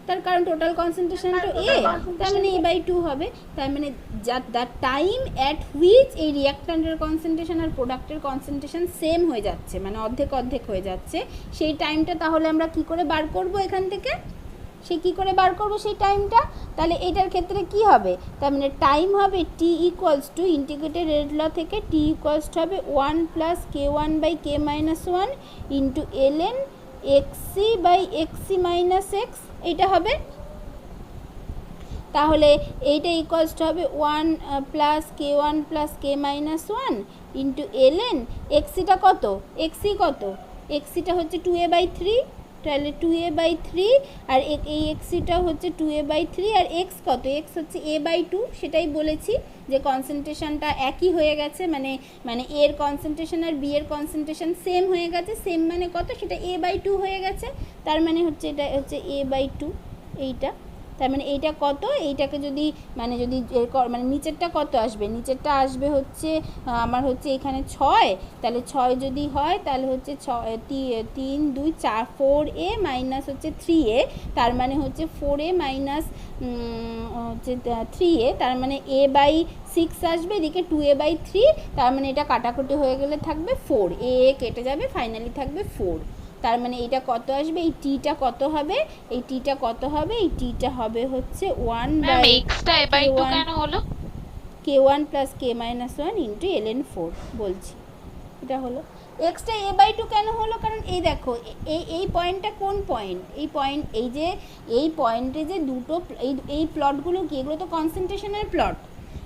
তার কারণ টোটাল কনসেন্ট্রেশন তো এ, তার মানে A/2 হবে। তার মানে দ্য টাইম অ্যাট হুইচ এই রিঅ্যাক্ট্যান্টের কনসেন্ট্রেশন আর প্রোডাক্টের কনসেন্ট্রেশন সেম হয়ে যাচ্ছে, মানে অর্ধেক অর্ধেক হয়ে যাচ্ছে, সেই টাইমটা তাহলে আমরা কি করে বার করব এখান থেকে? সে কী করে বার করবো সেই টাইমটা? তাহলে এটার ক্ষেত্রে কি হবে? তার মানে টাইম হবে টি equals to integrated rate law থেকে টি ইকুয়ালস টু হবে 1 plus k1/k-1 into ln xc/xc-x, এইটা হবে। তাহলে এইটা ইকুয়ালস টু হবে 1 plus k1 plus k-1 into ln xcটা কত? xc কত? xcটা হচ্ছে 2a/3, তাহলে 2a/3 আর এই xcটা হচ্ছে 2a/3 আর x কত? x হচ্ছে a/2, সেটাই বলেছি যে কনসেন্ট্রেশনটা একই হয়ে গেছে, মানে এর কনসেন্ট্রেশন আর বি এর কনসেন্ট্রেশন সেম হয়ে গেছে। সেম মানে কত? সেটা a/2 হয়ে গেছে, তার মানে হচ্ছে এটা হচ্ছে a/2 এইটা। তার মানে এইটা কত? এইটাকে যদি যদি মানে নিচেরটা কত আসবে? নিচেরটা আসবে হচ্ছে আমার হচ্ছে এখানে 6, তাহলে 6 যদি হয় তাহলে হচ্ছে 3 2 4 4a মাইনাস হচ্ছে 3a, তার মানে হচ্ছে 4a মাইনাস হচ্ছে 3a, তার মানে a/6 আসবে, এদিকে 2a/3, তার মানে এটা কাটাকুটি হয়ে গেলে থাকবে 4, a কেটে যাবে, ফাইনালি থাকবে 4। তার মানে এইটা কত আসবে? এই টিটা কত হবে? এই টিটা কত হবে? এই টিটা হবে হচ্ছে 1/k1 plus k-1 into ln4 বলছি, এটা হলো। এক্সটা a/2 কেন হলো? কারণ এই দেখো এই পয়েন্টটা কোন পয়েন্ট? এই পয়েন্টে যে দুটো এই প্লটগুলো কি? এগুলো তো কনসেন্ট্রেশনের প্লট,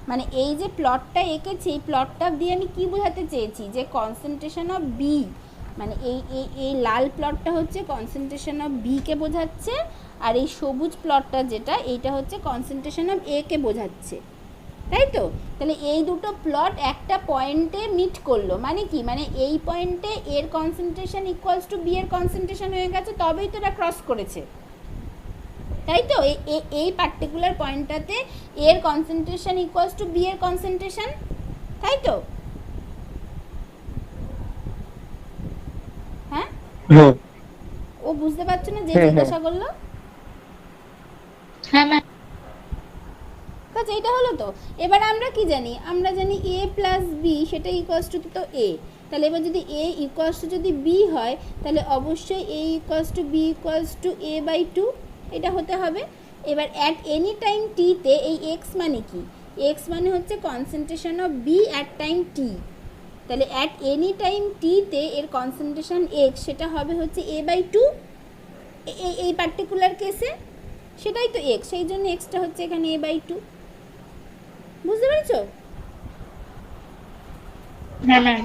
মানে এই যে প্লটটা এঁকেছি এই প্লটটা দিয়ে আমি কি বোঝাতে চেয়েছি? যে কনসেন্ট্রেশন অফ বি, মানে এই লাল প্লটটা হচ্ছে কনসেন্ট্রেশন অফ বি কে বোঝাচ্ছে, আর এই সবুজ প্লটটা যেটা এইটা হচ্ছে কনসেন্ট্রেশন অফ এ কে বোঝাচ্ছে, তাই তো? তাহলে এই দুটো প্লট একটা পয়েন্টে মিট করলো, মানে কি? মানে এই পয়েন্টে এর কনসেন্ট্রেশন ইকুয়ালস টু বি এর কনসেন্ট্রেশন হয়ে গেছে, তবেই তো এটা ক্রস করেছে, তাই তো? এই পার্টিকুলার পয়েন্টটাতে এর কনসেন্ট্রেশন ইকুয়ালস টু বি এর কনসেন্ট্রেশন, তাই তো? হ্যাঁ, ও বুঝতে পারছো না যে জিজ্ঞাসা করলো? হ্যাঁ ম্যাম। আচ্ছা, এইটা হলো তো। এবার আমরা কি জানি? আমরা জানি a প্লাস বি সেটা ইকুয়ালস টু তো a, তাহলে এবার যদি a ইকুয়ালস টু যদি b হয় তাহলে অবশ্যই a equals to b equals to a/2, এটা হতে হবে। এবার অ্যাট এনি টাইম t তে এই x মানে কি? x মানে হচ্ছে concentration of b at time t, তাহলে অ্যাট এনি টাইম t তে এর কনসেন্ট্রেশন x সেটা হবে হচ্ছে a/2 এই পার্টিকুলার কেসে, সেটাই তো x, সেই জন্য এক্সটা হচ্ছে এখানে a/2, বুঝতে পেরেছো? হ্যাঁ ম্যাম।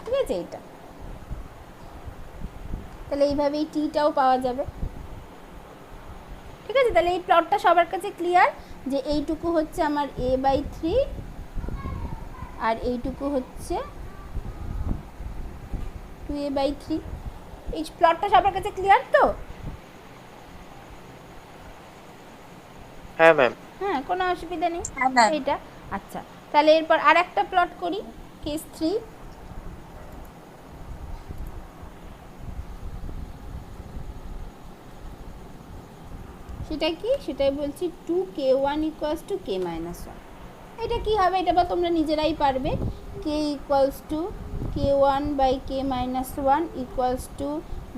ঠিক আছে, এইটা তাহলে এইভাবেই টিটাও পাওয়া যাবে। ঠিক আছে, তাহলে এই প্লটটা সবার কাছে ক্লিয়ার যে এইটুকু হচ্ছে আমার a/3 আর এইটুকু হচ্ছে 2a/3, এই প্লটটা সবার কাছে ক্লিয়ার তো? হ্যাঁ ম্যাম। হ্যাঁ, কোনো অসুবিধা নেই এইটা। আচ্ছা, তাহলে এরপর আর একটা প্লট করি, কেস 3। সেটা কি? সেটাই বলছি 2k1 ইকুয়ালস টু k-1, এটা কি হবে? এটা বা তোমরা নিজেরাই পারবে। k equals to k1/k-1 equals to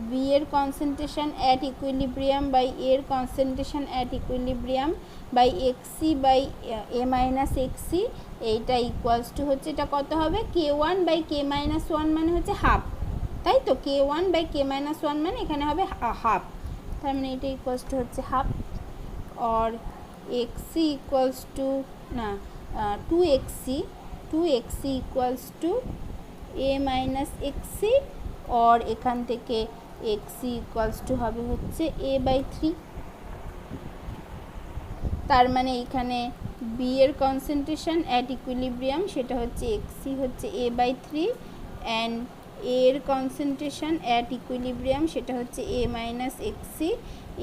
b এর concentration at equilibrium by a এর concentration at equilibrium by xc/a-xc, এইটা ইকুয়ালস টু হচ্ছে এটা কত হবে? k1/k-1 মানে হচ্ছে হাফ, তাই তো? k1/k-1 মানে এখানে হবে হাফ, তার মানে এটা ইকুয়ালস টু হচ্ছে হাফ, और xc ইকুয়ালস টু না 2xc ইকুয়ালস টু a-xc, और এখান থেকে xc ইকুয়ালস টু হবে হচ্ছে a/3, তার মানে এখানে b এর কনসেন্ট্রেশন অ্যাট ইকুইলিব্রিয়াম সেটা হচ্ছে xc হচ্ছে a/3 অ্যান্ড a এর কনসেন্ট্রেশন অ্যাট ইকুইলিব্রিয়াম সেটা হচ্ছে a-xc,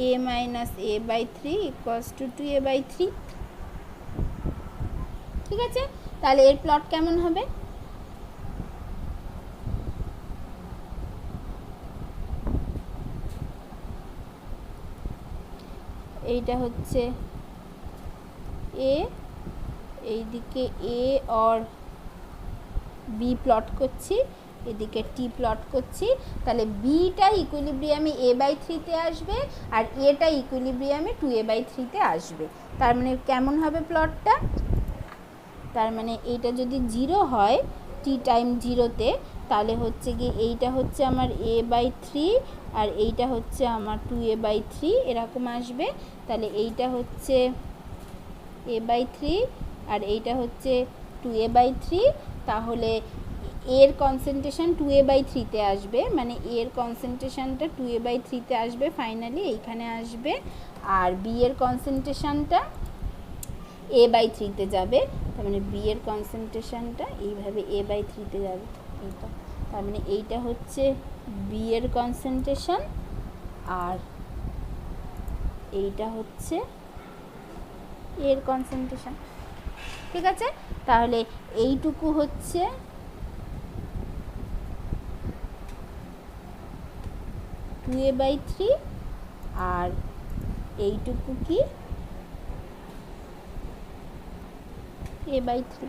a-a/3 equals to 2a/3। ঠিক আছে, তাহলে এর প্লট কেমন হবে? এইটা হচ্ছে এ, এইদিকে এ আর বি প্লট করছি, এদিকে টি প্লট করছি। তাহলে বিটা ইকুইলিব্রিয়ামে a/3 আসবে আর এটা ইকুইলিব্রিয়ামে 2a/3 আসবে। তার মানে কেমন হবে প্লটটা? তার মানে এইটা যদি 0 হয় টি টাইম 0-তে, তাহলে হচ্ছে গিয়ে এইটা হচ্ছে আমার a/3 আর এইটা হচ্ছে আমার 2a/3 এরকম আসবে। তাহলে এইটা হচ্ছে a/3 আর এইটা হচ্ছে 2a/3। তাহলে এর কনসেন্ট্রেশন 2a/3-তে আসবে, মানে এর কনসেন্ট্রেশনটা 2a/3-তে আসবে ফাইনালি এইখানে আসবে, আর বি এর কনসেন্ট্রেশনটা a/3-তে যাবে। তার মানে বি এর কনসেন্ট্রেশনটা এইভাবে a/3-তে যাবে এইটা। তার মানে এইটা হচ্ছে বি এর কনসেন্ট্রেশন আর এইটা হচ্ছে এর কনসেন্ট্রেশন। ঠিক আছে, তাহলে এইটুকু হচ্ছে a/3 আর এইটুকু কি a/3।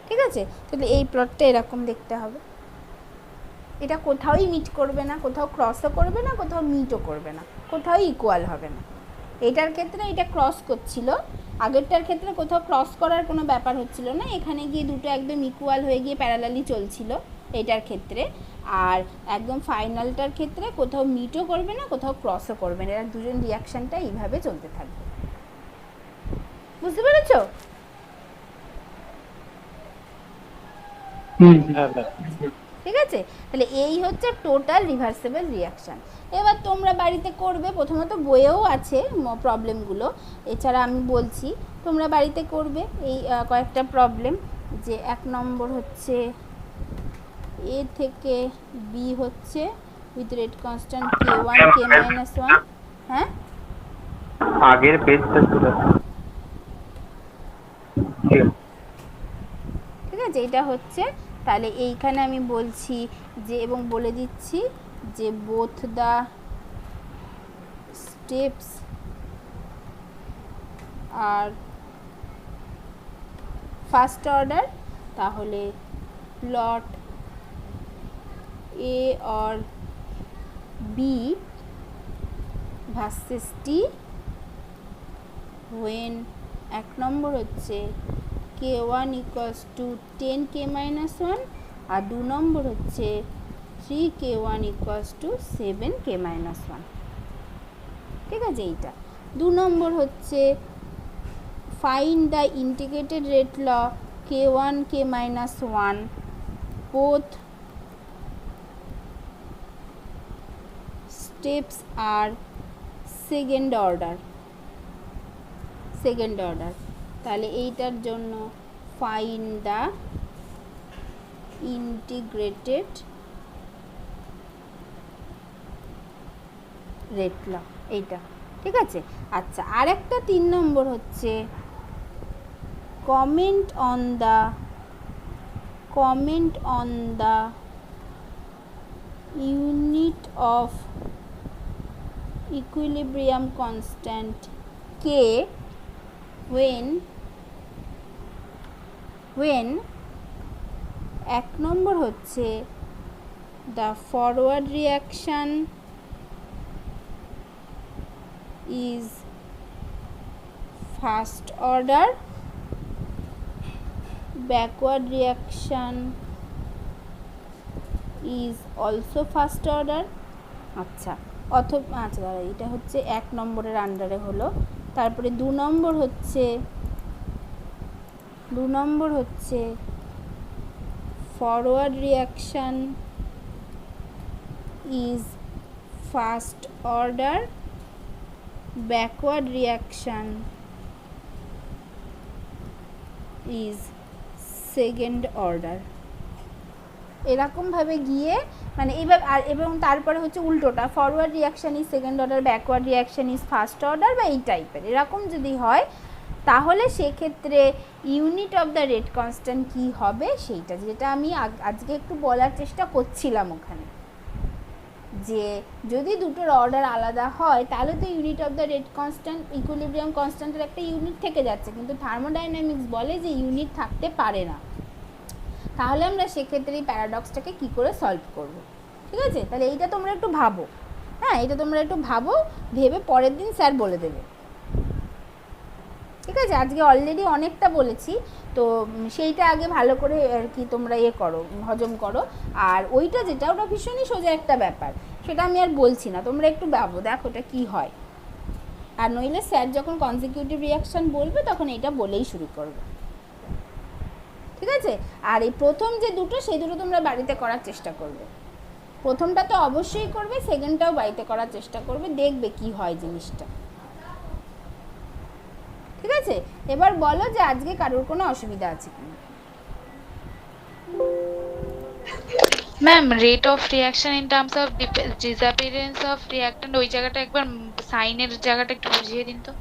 ঠিক আছে, তাহলে এই প্লটটা এরকম দেখতে হবে। এটা কোথাওই মিট করবে না, কোথাও ক্রসও করবে না, কোথাও মিটও করবে না, কোথাও ইকুয়াল হবে না। এটার ক্ষেত্রে এটা ক্রস করছিল, আগেরটার ক্ষেত্রে কোথাও ক্রস করার কোনো ব্যাপার হচ্ছিল না, এখানে গিয়ে দুটো একদম ইকুয়াল হয়ে গিয়ে প্যারালালি চলছিল এটার ক্ষেত্রে। আর একদম ফাইনালটার ক্ষেত্রে কোথাও মিটও করবে না, কোথাও ক্রসও করবে না, এরা দুজন রিয়াকশানটা এইভাবে চলতে থাকবে। বুঝতে পেরেছো? ঠিক আছে, তাহলে এই হচ্ছে টোটাল রিভার্সেবল রিয়াকশান। এবার তোমরা বাড়িতে করবে, প্রথমত বইয়েও আছে প্রবলেমগুলো, এছাড়া আমি বলছি তোমরা বাড়িতে করবে এই কয়েকটা প্রবলেম। যে 1 নম্বর হচ্ছে এ থেকে বি হচ্ছে with rate constant k1 k-1। হ্যাঁ, আগের পেজটা ছিল। ঠিক আছে, এটা হচ্ছে। তাহলে এইখানে আমি বলছি যে, এবং বলে দিচ্ছি যে both the steps are first order. তাহলে প্লট এ আর b versus t when 1 number হচ্ছে k1 equals to 10k-1 আর 2 নম্বর হচ্ছে 3k1 equals to 7k-1। ঠিক আছে, এইটা 2 নম্বর হচ্ছে find the integrated rate law k1 k-1 both steps are second order। তাহলে এইটার জন্য find the integrated rate law এইটা। ঠিক আছে, আচ্ছা, আর একটা 3 নম্বর হচ্ছে comment on the unit of equilibrium constant k when 1 number হচ্ছে the forward reaction is first order, backward reaction is also first order। আচ্ছা, আচ্ছা, এটা হচ্ছে 1 নম্বরের আন্ডারে হলো। তারপরে 2 নম্বর হচ্ছে forward reaction is first order, backward reaction is second order। এরকমভাবে গিয়ে মানে এবার আর এবং তারপরে হচ্ছে উল্টোটা, forward reaction is second order, backward reaction is first order বা এই টাইপের এরকম যদি হয়, তাহলে সেক্ষেত্রে unit of the rate constant কী হবে সেইটা, যেটা আমি আজকে একটু বলার চেষ্টা করছিলাম ওখানে। যে যদি দুটোর অর্ডার আলাদা হয় তাহলে তো unit of the rate constant equilibrium কনস্ট্যান্টের একটা ইউনিট থেকে যাচ্ছে, কিন্তু থার্মোডাইনামিক্স বলে যে ইউনিট থাকতে পারে না। তাহলে আমরা সেক্ষেত্রে এই প্যারাডক্সটাকে কী করে সলভ করব, ঠিক আছে? তাহলে এইটা তোমরা একটু ভাবো, হ্যাঁ এটা তোমরা একটু ভাবো, ভেবে পরের দিন স্যার বলে দেবে, ঠিক আছে? আজকে অলরেডি অনেকটা বলেছি, তো সেইটা আগে ভালো করে আর কি তোমরা করো, হজম করো। আর ওইটা যেটা ওটা ভীষণই সোজা একটা ব্যাপার, সেটা আমি আর বলছি না, তোমরা একটু ভাবো, দেখো ওটা কী হয়। আর নইলে স্যার যখন কনজিকিউটিভ রিয়াকশান বলবে তখন এটা বলেই শুরু করবে, ঠিক আছে? আর এই প্রথম যে দুটো সেই দুটো তোমরা বাড়িতে করার চেষ্টা করবে। প্রথমটা তো অবশ্যই করবে, সেকেন্ডটাও বাড়িতে করার চেষ্টা করবে, দেখবে কি হয় জিনিসটা, ঠিক আছে? এবার বলো যে আজকে কারোর কোনো অসুবিধা আছে কিনা। Ma'am rate of reaction in terms of disappearance of reactant ওই জায়গাটা একবার সাইনের জায়গাটা একটু বুঝিয়ে দিন তো।